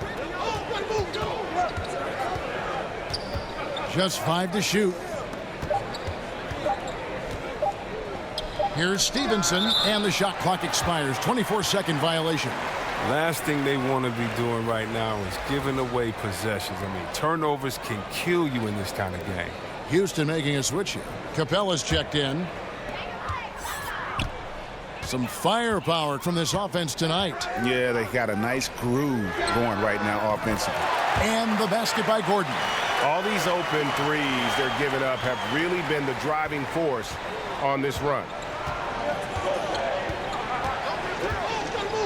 Just 5 to shoot. Here's Stevenson, and the shot clock expires. 24-second violation. Last thing they want to be doing right now is giving away possessions. I mean, turnovers can kill you in this kind of game. Houston making a switch here. Capella's checked in. Some firepower from this offense tonight. Yeah, they got a nice groove going right now offensively. And the basket by Gordon. All these open threes they're giving up have really been the driving force on this run.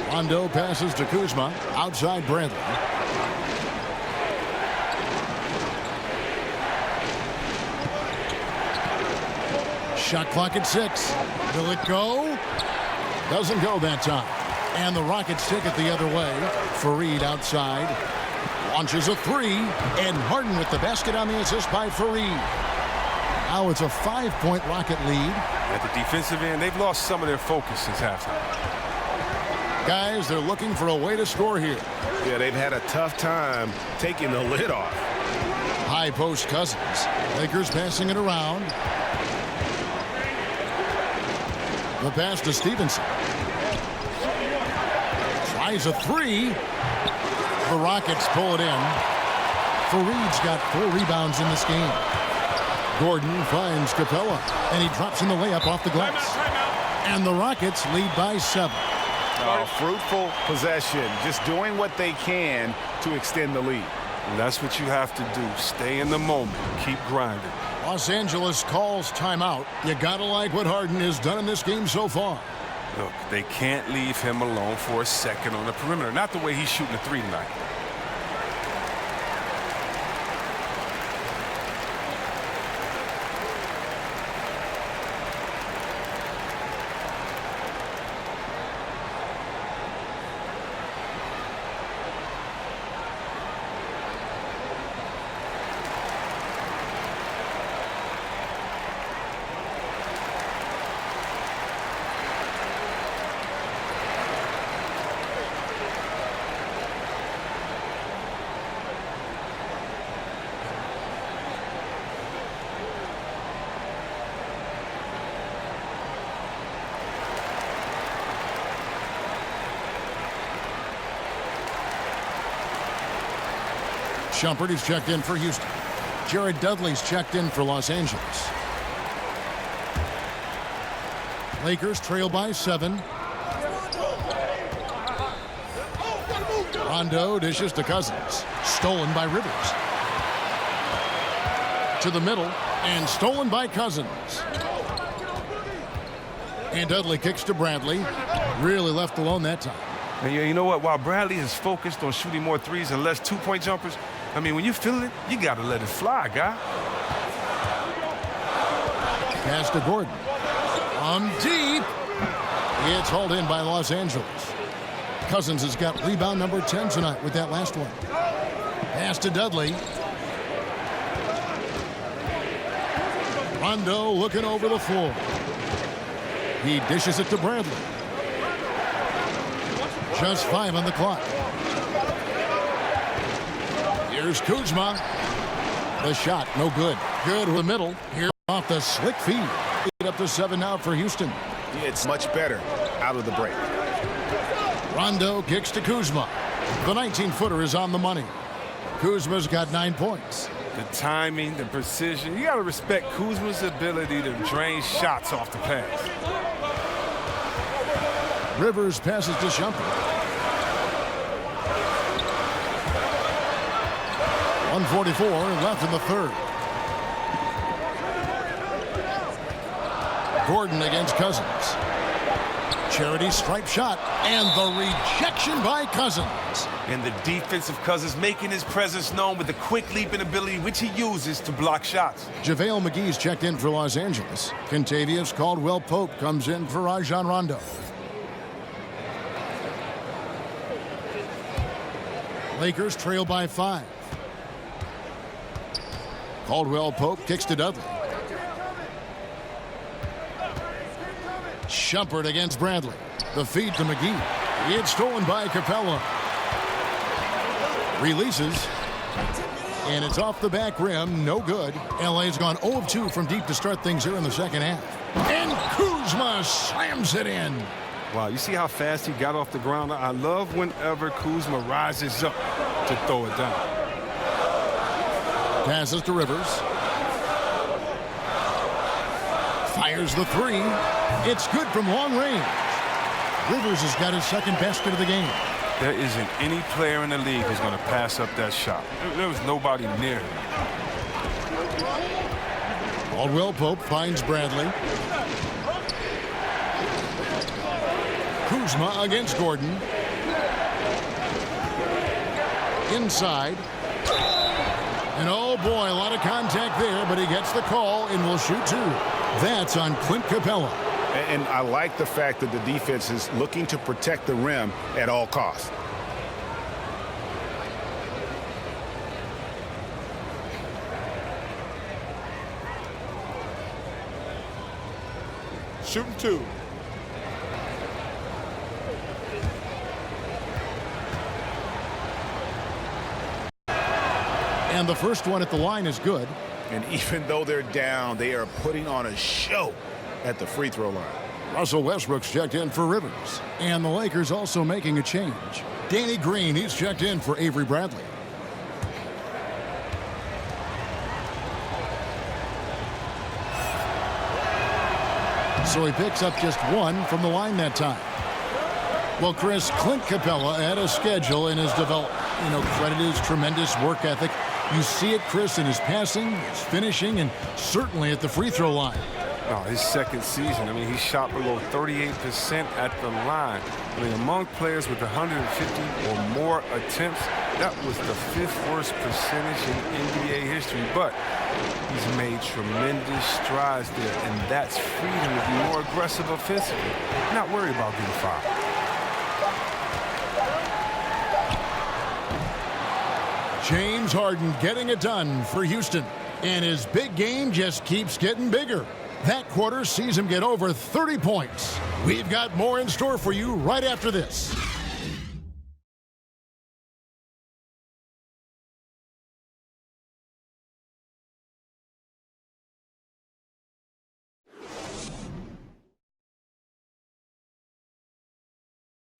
Rondo passes to Kuzma. Outside Bradley. Shot clock at 6. Will it go? Doesn't go that time. And the Rockets take it the other way. Fareed outside. Launches a 3. And Harden with the basket on the assist by Fareed. Now it's a 5-point Rocket lead. At the defensive end, they've lost some of their focus since halftime. Guys, they're looking for a way to score here. Yeah, they've had a tough time taking the lid off. High post Cousins. Lakers passing it around. The pass to Stevenson. Tries a 3. The Rockets pull it in. Fareed's got 4 rebounds in this game. Gordon finds Capella, and he drops in the layup off the glass. And the Rockets lead by 7. Fruitful possession, just doing what they can to extend the lead. And that's what you have to do. Stay in the moment. Keep grinding. Los Angeles calls timeout. You gotta like what Harden has done in this game so far. Look, they can't leave him alone for a second on the perimeter. Not the way he's shooting a 3 tonight. Shumpert is checked in for Houston. Jared Dudley's checked in for Los Angeles. Lakers trail by 7. Rondo dishes to Cousins. Stolen by Rivers. To the middle, and stolen by Cousins. And Dudley kicks to Bradley. Really left alone that time. And you know what? While Bradley is focused on shooting more threes and less 2-point jumpers, I mean, when you're feeling it, you got to let it fly, guy. Pass to Gordon. On deep. It's hauled in by Los Angeles. Cousins has got rebound number 10 tonight with that last one. Pass to Dudley. Rondo looking over the floor. He dishes it to Bradley. Just 5 on the clock. Here's Kuzma. The shot, no good. Good with the middle. Here off the slick feed. 8 up to 7 now for Houston. It's much better out of the break. Rondo kicks to Kuzma. The 19-footer is on the money. Kuzma's got 9 points. The timing, the precision. You got to respect Kuzma's ability to drain shots off the pass. Rivers passes to Shumpert. 1:44 left in the third. Gordon against Cousins. Charity stripe shot, and the rejection by Cousins. And the defensive Cousins making his presence known with the quick leaping ability which he uses to block shots. JaVale McGee's checked in for Los Angeles. Kentavious Caldwell-Pope comes in for Rajon Rondo. Lakers trail by 5. Caldwell-Pope kicks to Dudley. Shumpert against Bradley. The feed to McGee. It's stolen by Capella. Releases. And it's off the back rim. No good. LA's gone 0 of 2 from deep to start things here in the second half. And Kuzma slams it in. Wow, you see how fast he got off the ground? I love whenever Kuzma rises up to throw it down. Passes to Rivers. Fires the 3. It's good from long range. Rivers has got his second basket of the game. There isn't any player in the league who's going to pass up that shot. There was nobody near him. Caldwell-Pope finds Bradley. Kuzma against Gordon. Inside. And oh boy, a lot of contact there, but he gets the call and will shoot 2. That's on Clint Capella. And I like the fact that the defense is looking to protect the rim at all costs. Shooting 2. And the first one at the line is good. And even though they're down, they are putting on a show at the free throw line. Russell Westbrook's checked in for Rivers. And the Lakers also making a change. Danny Green, he's checked in for Avery Bradley. So he picks up just 1 from the line that time. Well, Chris, Clint Capella had a schedule in his development. You know, credit his tremendous work ethic. You see it, Chris, in his passing, his finishing, and certainly at the free throw line. Oh, his second season, I mean, he shot below 38% at the line. I mean, among players with 150 or more attempts, that was the 5th worst percentage in NBA history. But he's made tremendous strides there, and that's freedom to be more aggressive offensively. Not worried about getting fouled. James Harden getting it done for Houston. And his big game just keeps getting bigger. That quarter sees him get over 30 points. We've got more in store for you right after this.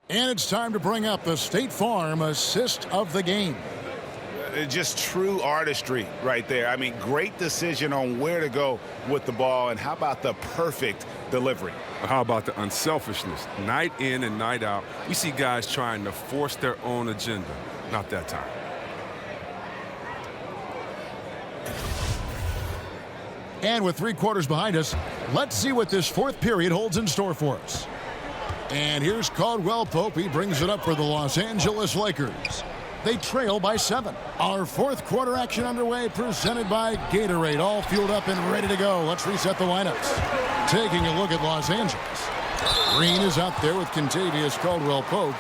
And it's time to bring up the State Farm assist of the game. Just true artistry right there. I mean, great decision on where to go with the ball, and how about the perfect delivery? How about the unselfishness? Night in and night out, we see guys trying to force their own agenda. Not that time. And with 3 quarters behind us, let's see what this 4th period holds in store for us. And here's Caldwell-Pope. He brings it up for the Los Angeles Lakers. They trail by 7. Our fourth quarter action underway, presented by Gatorade. All fueled up and ready to go. Let's reset the lineups. Taking a look at Los Angeles. Green is out there with Kentavious Caldwell-Pope.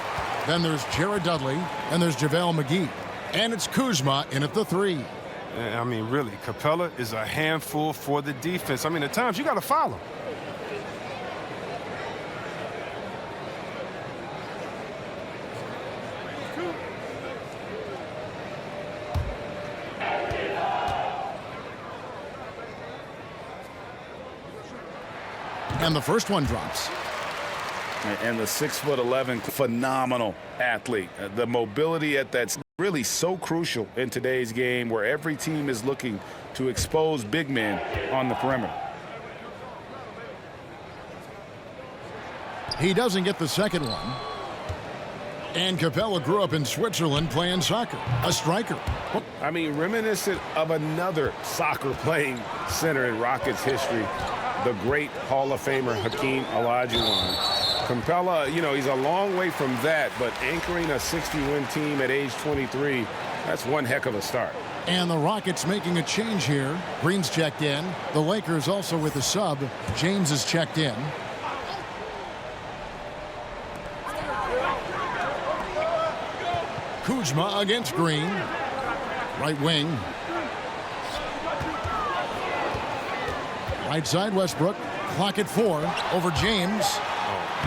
Then there's Jared Dudley, and there's JaVale McGee. And it's Kuzma in at the 3. I mean, really, Capella is a handful for the defense. I mean, at times you got to foul him. And the first one drops. And the 6'11", phenomenal athlete. The mobility at that's really so crucial in today's game where every team is looking to expose big men on the perimeter. He doesn't get the second one. And Capella grew up in Switzerland playing soccer, a striker. I mean, reminiscent of another soccer-playing center in Rockets history, the great Hall of Famer Hakeem Olajuwon. Capella, you know, he's a long way from that, but anchoring a 60-win team at age 23, that's one heck of a start. And the Rockets making a change here. Green's checked in. The Lakers also with a sub. James is checked in. Kuzma against Green. Right wing. Right side Westbrook. Clock at 4 over James.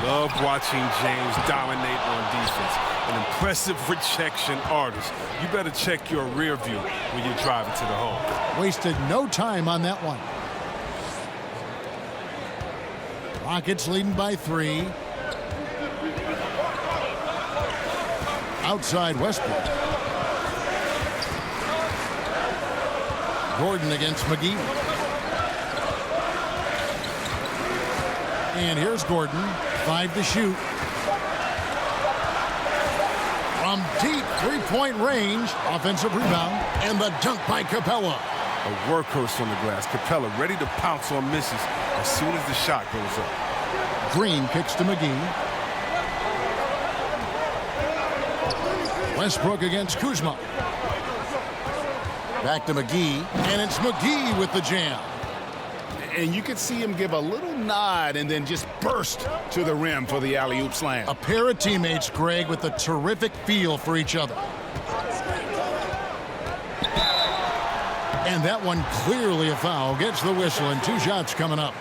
Love watching James dominate on defense. An impressive rejection artist. You better check your rear view when you're driving to the hole. Wasted no time on that one. Rockets leading by 3. Outside Westbrook. Gordon against McGee. And here's Gordon. 5 to shoot. From deep three-point range. Offensive rebound. And the dunk by Capella. A workhorse on the glass. Capella ready to pounce on misses as soon as the shot goes up. Green kicks to McGee. Westbrook against Kuzma. Back to McGee. And it's McGee with the jam. And you could see him give a little nod and then just burst to the rim for the alley-oop slam. A pair of teammates, Greg, with a terrific feel for each other. And that one clearly a foul. Gets the whistle and 2 shots coming up.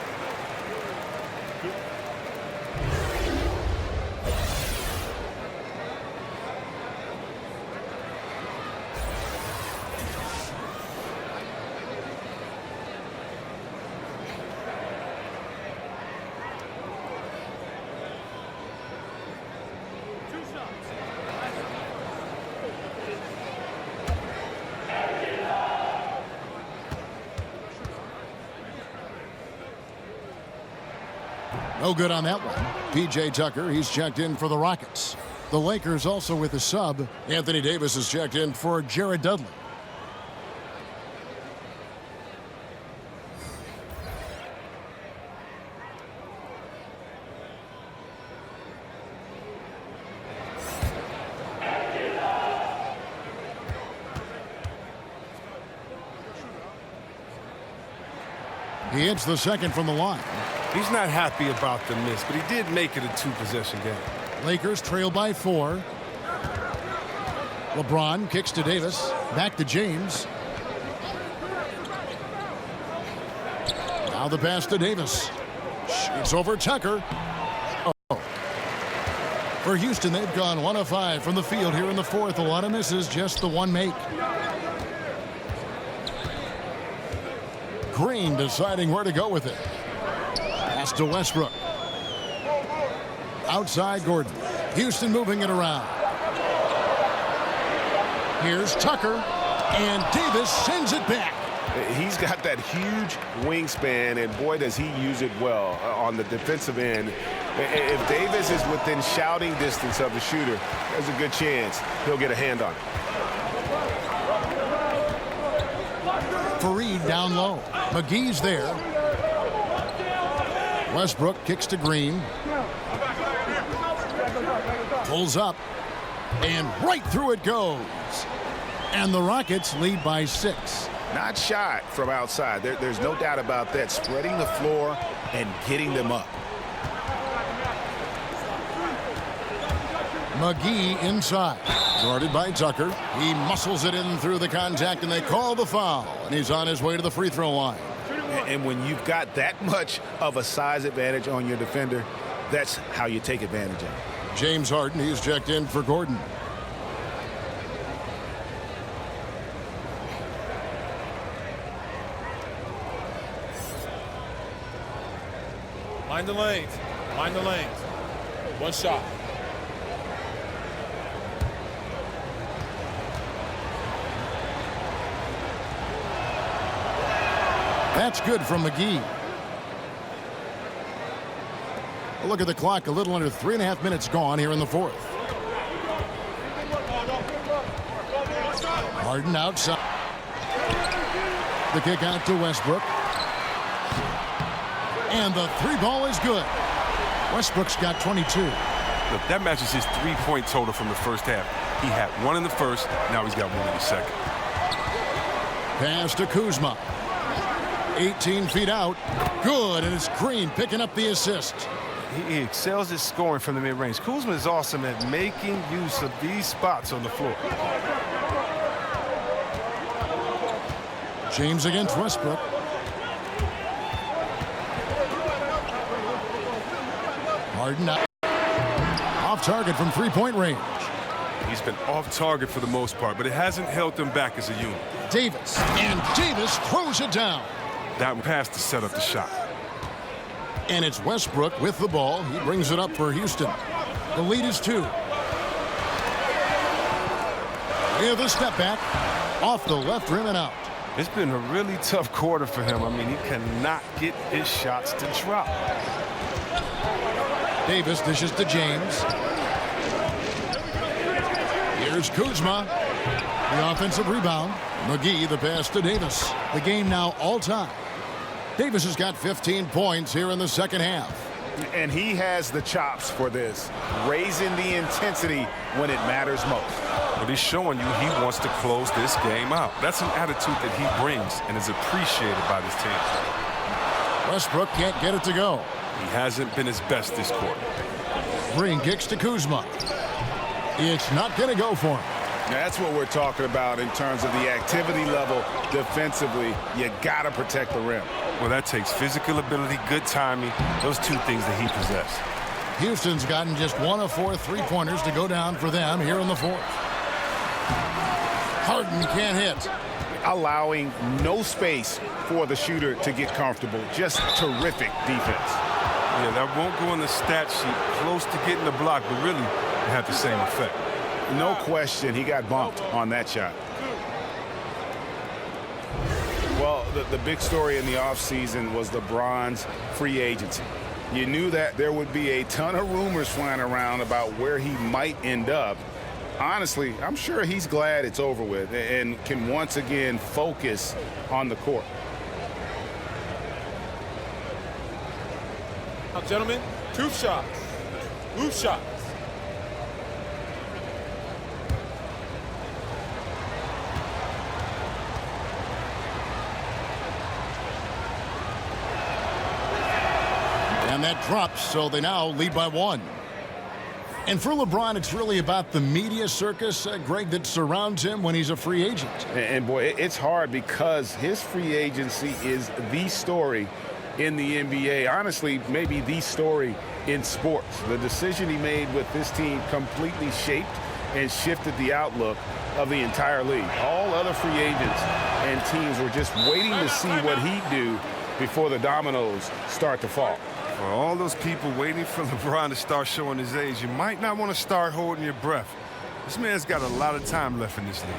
No good on that one. P.J. Tucker, he's checked in for the Rockets. The Lakers also with a sub. Anthony Davis is checked in for Jared Dudley. He hits the second from the line. He's not happy about the miss, but he did make it a 2-possession game. Lakers trail by 4. LeBron kicks to Davis. Back to James. Now the pass to Davis. Shoots over Tucker. Oh. For Houston, they've gone 1 of 5 from the field here in the fourth. A lot of misses, just the one make. Green deciding where to go with it. Pass to Westbrook. Outside Gordon. Houston moving it around. Here's Tucker. And Davis sends it back. He's got that huge wingspan, and boy, does he use it well on the defensive end. If Davis is within shouting distance of the shooter, there's a good chance he'll get a hand on it. Fareed down low. McGee's there. Westbrook kicks to Green. Pulls up. And right through it goes. And the Rockets lead by 6. Not shot from outside. There's no doubt about that. Spreading the floor and getting them up. McGee inside. Guarded by Tucker. He muscles it in through the contact, and they call the foul. And he's on his way to the free throw line. And when you've got that much of a size advantage on your defender, that's how you take advantage of it. James Harden, he's checked in for Gordon. Mind the lanes. Mind the lanes. One shot. That's good from McGee. Look at the clock. A little under 3.5 minutes gone here in the fourth. Harden outside. The kick out to Westbrook. And the three ball is good. Westbrook's got 22. Look, that matches his three-point total from the first half. He had one in the first. Now he's got one in the second. Pass to Kuzma. 18 feet out. Good, and it's Green picking up the assist. He excels at scoring from the mid-range. Kuzma is awesome at making use of these spots on the floor. James against Westbrook. Harden out. Off target from three-point range. He's been off target for the most part, but it hasn't held him back as a unit. Davis, and Davis throws it down. That pass to set up the shot. And it's Westbrook with the ball. He brings it up for Houston. The lead is 2. With a step back, off the left rim and out. It's been a really tough quarter for him. I mean, he cannot get his shots to drop. Davis dishes to James. Here's Kuzma. The offensive rebound. McGee the pass to Davis. The game now all time. Davis has got 15 points here in the second half. And he has the chops for this. Raising the intensity when it matters most. But he's showing you he wants to close this game out. That's an attitude that he brings and is appreciated by this team. Westbrook can't get it to go. He hasn't been his best this quarter. Green kicks to Kuzma. It's not going to go for him. That's what we're talking about in terms of the activity level defensively. You got to protect the rim. Well, that takes physical ability, good timing, those two things that he possesses. Houston's gotten just 1 of 4 three-pointers to go down for them here in the fourth. Harden can't hit. Allowing no space for the shooter to get comfortable. Just terrific defense. Yeah, that won't go in the stat sheet. Close to getting the block, but really it had the same effect. No question he got bumped on that shot. Well, the big story in the offseason was LeBron's free agency. You knew that there would be a ton of rumors flying around about where he might end up. Honestly, I'm sure he's glad it's over with and can once again focus on the court. Now, gentlemen, 2 shots. 2 shots. And that drops, so they now lead by 1. And for LeBron, it's really about the media circus, Greg, that surrounds him when he's a free agent. And boy, it's hard because his free agency is the story in the NBA. Honestly, maybe the story in sports. The decision he made with this team completely shaped and shifted the outlook of the entire league. All other free agents and teams were just waiting to see what he'd do before the dominoes start to fall. For all those people waiting for LeBron to start showing his age, you might not want to start holding your breath. This man's got a lot of time left in this league.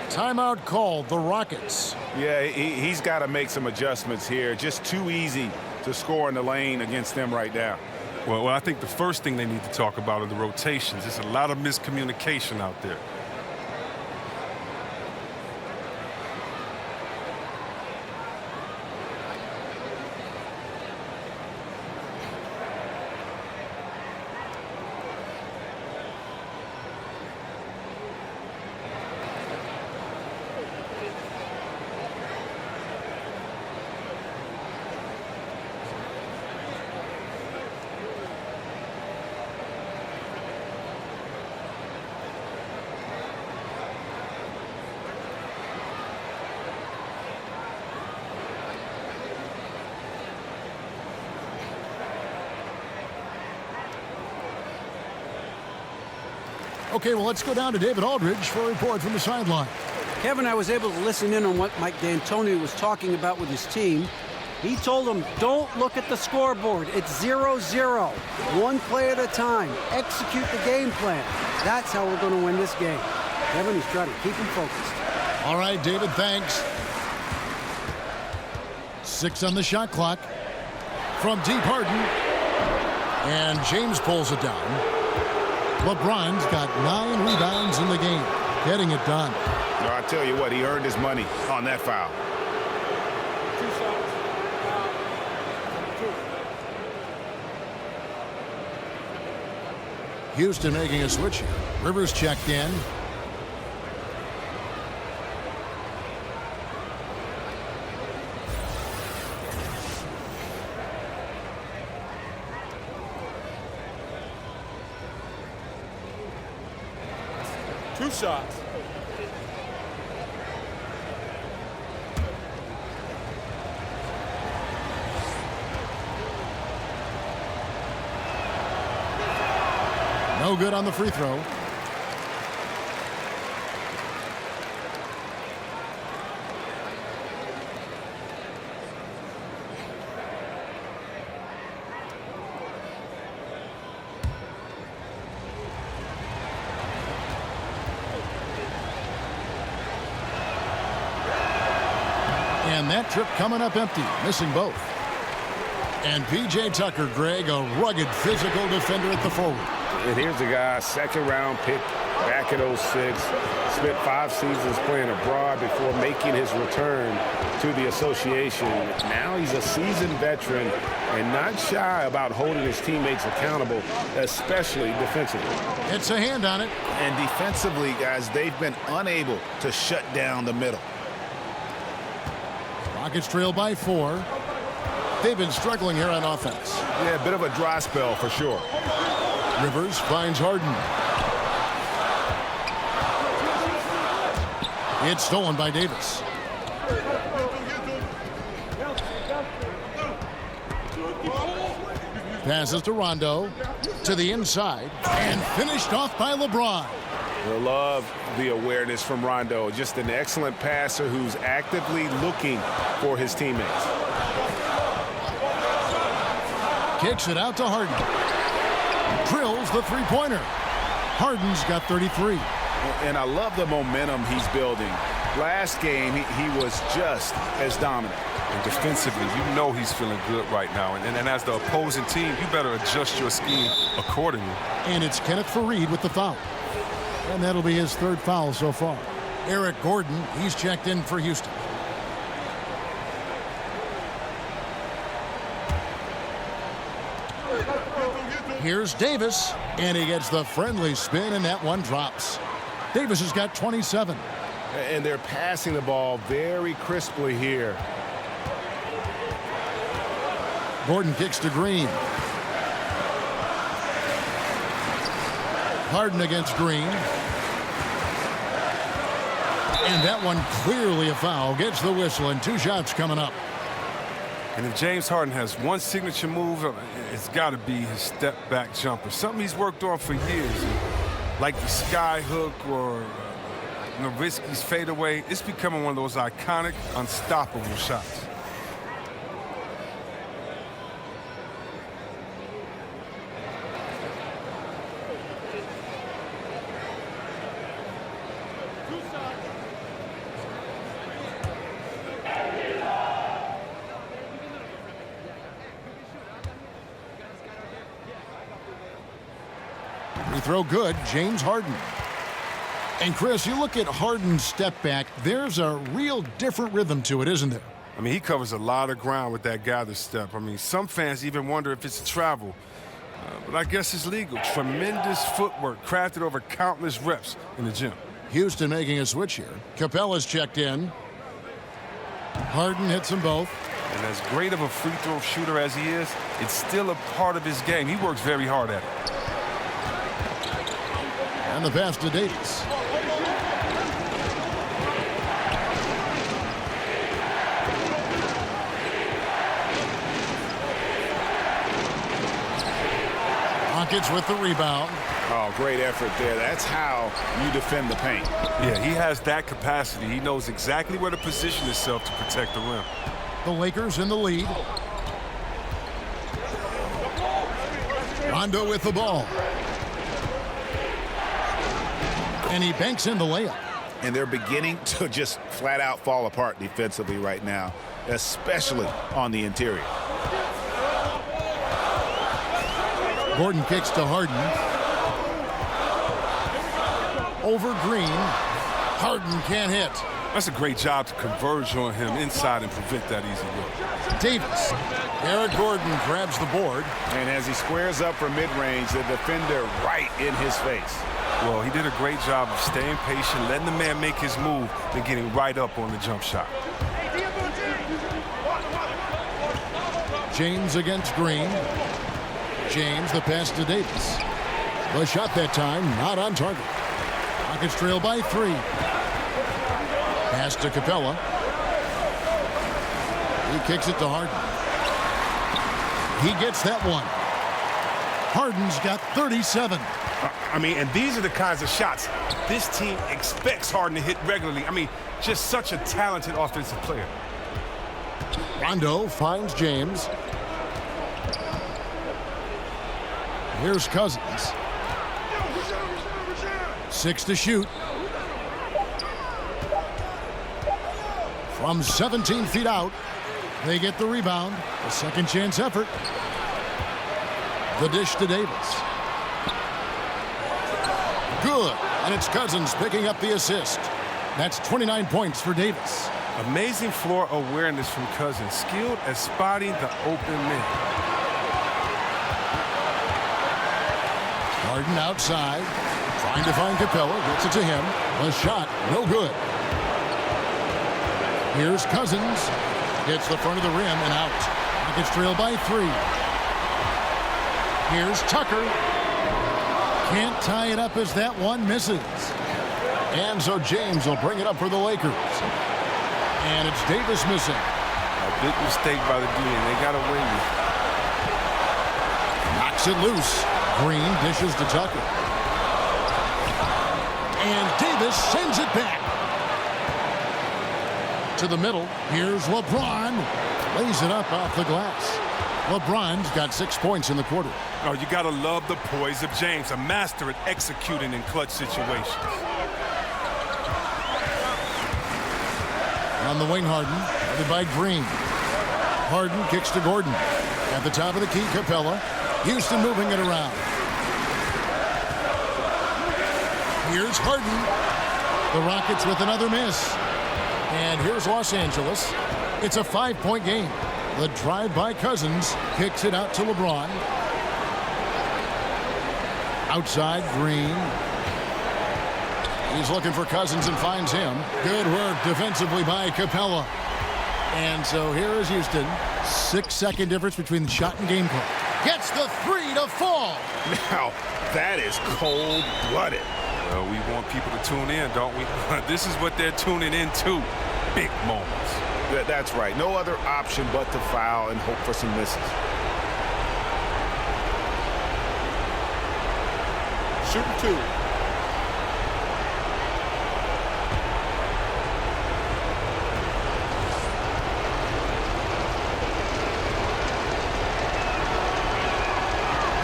Timeout called, the Rockets. Yeah, he's got to make some adjustments here. Just too easy to score in the lane against them right now. Well, I think the first thing they need to talk about are the rotations. There's a lot of miscommunication out there. Okay, well, let's go down to David Aldridge for a report from the sideline. Kevin, I was able to listen in on what Mike D'Antoni was talking about with his team. He told them, don't look at the scoreboard. It's 0-0. One play at a time. Execute the game plan. That's how we're going to win this game. Kevin, he's trying to keep him focused. All right, David, thanks. 6 on the shot clock. From deep, Harden. And James pulls it down. LeBron's got 9 rebounds in the game. Getting it done. No, I tell you what, he earned his money on that foul. Houston making a switch here. Rivers checked in. Two shots. No good on the free throw. And that trip coming up empty, missing both. And P.J. Tucker, Greg, a rugged physical defender at the forward. And here's a guy, second-round pick back in 06, spent 5 seasons playing abroad before making his return to the association. Now he's a seasoned veteran and not shy about holding his teammates accountable, especially defensively. It's a hand on it. And defensively, guys, they've been unable to shut down the middle. Rockets trail by 4. They've been struggling here on offense. Yeah, a bit of a dry spell for sure. Rivers finds Harden. It's stolen by Davis. Passes to Rondo. To the inside. And finished off by LeBron. I love the awareness from Rondo. Just an excellent passer who's actively looking for his teammates. Kicks it out to Harden. Drills the three-pointer. Harden's got 33. And I love the momentum he's building. Last game, he was just as dominant. And defensively, you know he's feeling good right now. And as the opposing team, you better adjust your scheme accordingly. And it's Kenneth Faried with the foul. And that'll be his 3rd foul so far. Eric Gordon, he's checked in for Houston. Here's Davis, and he gets the friendly spin, and that one drops. Davis has got 27. And they're passing the ball very crisply here. Gordon kicks to Green. Harden against Green. And that one clearly a foul. Gets the whistle, and 2 shots coming up. And if James Harden has one signature move, it's got to be his step-back jumper. Something he's worked on for years. Like the sky hook or Nowitzki's fadeaway. It's becoming one of those iconic, unstoppable shots. Free throw good, James Harden. And Chris, you look at Harden's step back, there's a real different rhythm to it, isn't there? I mean, he covers a lot of ground with that gather step. I mean, some fans even wonder if it's a travel. But I guess it's legal. Tremendous footwork crafted over countless reps in the gym. Houston making a switch here. Capella's checked in. Harden hits them both. And as great of a free throw shooter as he is, it's still a part of his game. He works very hard at it. And the pass to Davis. Rockets with the rebound. Oh, great effort there. That's how you defend the paint. Yeah, he has that capacity. He knows exactly where to position himself to protect the rim. The Lakers in the lead. Rondo with the ball. And he banks in the layup. And they're beginning to just flat out fall apart defensively right now, especially on the interior. Gordon kicks to Harden. Over Green. Harden can't hit. That's a great job to converge on him inside and prevent that easy look. Davis. Eric Gordon grabs the board. And as he squares up for mid-range, the defender right in his face. Well, he did a great job of staying patient, letting the man make his move, and getting right up on the jump shot. James against Green. James, the pass to Davis. The shot that time, not on target. Rockets trail by 3. Pass to Capella. He kicks it to Harden. He gets that one. Harden's got 37. I mean, and these are the kinds of shots this team expects Harden to hit regularly. I mean, just such a talented offensive player. Rondo finds James. Here's Cousins. 6 to shoot. From 17 feet out, they get the rebound. A second chance effort. The dish to Davis. Good. And it's Cousins picking up the assist. That's 29 points for Davis. Amazing floor awareness from Cousins. Skilled at spotting the open man. Harden outside. Trying to find Capella. Gets it to him. A shot. No good. Here's Cousins. Hits the front of the rim and out. Rockets trail by 3. Here's Tucker. Can't tie it up as that one misses. And so James will bring it up for the Lakers. And it's Davis missing. A big mistake by the D, and they got away with it. Knocks it loose. Green dishes to Tucker. And Davis sends it back. To the middle. Here's LeBron. Lays it up off the glass. LeBron's got 6 points in the quarter. Oh, you got to love the poise of James, a master at executing in clutch situations. On the wing, Harden. Guarded by Green. Harden kicks to Gordon. At the top of the key, Capella. Houston moving it around. Here's Harden. The Rockets with another miss. And here's Los Angeles. It's a 5-point game. The drive by Cousins kicks it out to LeBron. Outside, Green. He's looking for Cousins and finds him. Good work defensively by Capella. And so here is Houston. 6-second difference between the shot and game clock. Gets the 3 to fall. Now, that is cold-blooded. Well, we want people to tune in, don't we? This is what they're tuning into. Big moments. That's right. No other option but to foul and hope for some misses. Shooting 2.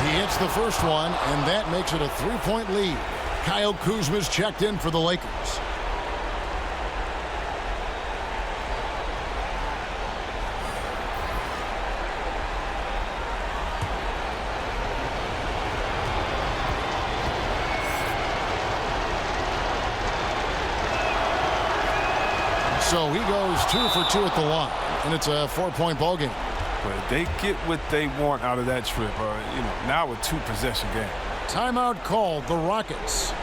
He hits the first one, and that makes it a 3-point lead. Kyle Kuzma's checked in for the Lakers. So he goes 2 for 2 at the line, and it's a 4-point ball game. But they get what they want out of that trip, now a 2-possession game. Timeout called, the Rockets.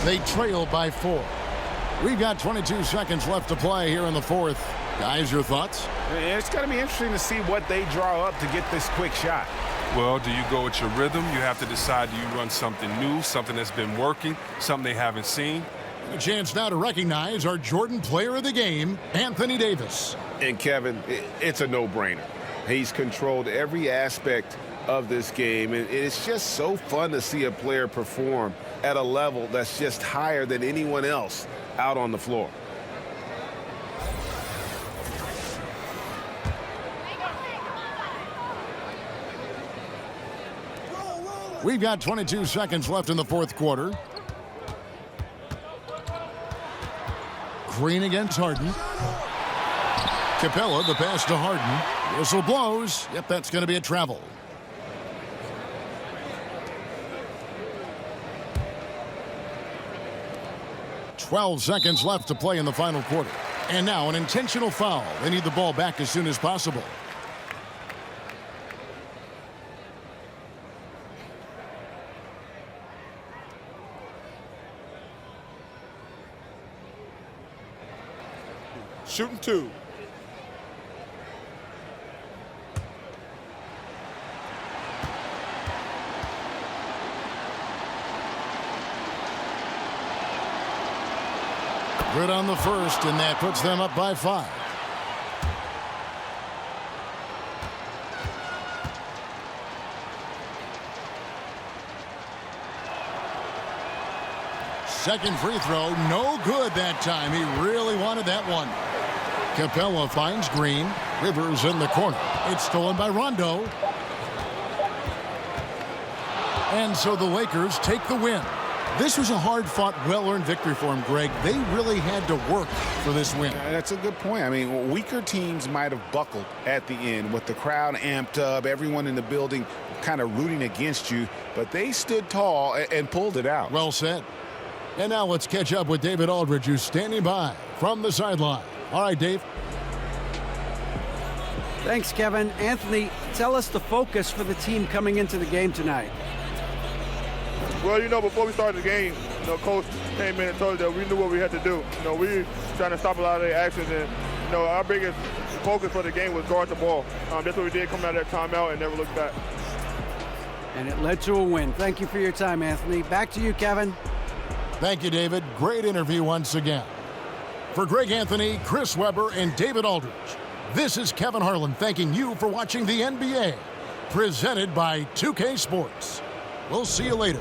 They trail by 4. We've got 22 seconds left to play here in the fourth. Guys, your thoughts? It's going to be interesting to see what they draw up to get this quick shot. Well, do you go with your rhythm? You have to decide, do you run something new, something that's been working, something they haven't seen? A chance now to recognize our Jordan Player of the Game, Anthony Davis. And Kevin, it's a no-brainer. He's controlled every aspect of this game. And it's just so fun to see a player perform at a level that's just higher than anyone else out on the floor. We've got 22 seconds left in the fourth quarter. Green against Harden. Capella, the pass to Harden. Whistle blows. Yep, that's going to be a travel. "12 seconds left to play in the final quarter. And now an intentional foul. They need the ball back as soon as possible. Shooting 2. Good on the first, and that puts them up by 5. Second free throw, no good that time. He really wanted that one. Capella finds Green. Rivers in the corner. It's stolen by Rondo. And so the Lakers take the win. This was a hard-fought, well-earned victory for him, Greg. They really had to work for this win. That's a good point. I mean, weaker teams might have buckled at the end with the crowd amped up, everyone in the building kind of rooting against you, but they stood tall and pulled it out. Well said. And now let's catch up with David Aldridge, who's standing by from the sideline. All right, Dave. Thanks, Kevin. Anthony, tell us the focus for the team coming into the game tonight. Well, before we started the game, Coach came in and told us that we knew what we had to do. We were trying to stop a lot of their actions, and, our biggest focus for the game was guard the ball. That's what we did coming out of that timeout and never looked back. And it led to a win. Thank you for your time, Anthony. Back to you, Kevin. Thank you, David. Great interview once again. For Greg Anthony, Chris Webber, and David Aldridge, this is Kevin Harlan thanking you for watching the NBA, presented by 2K Sports. We'll see you later.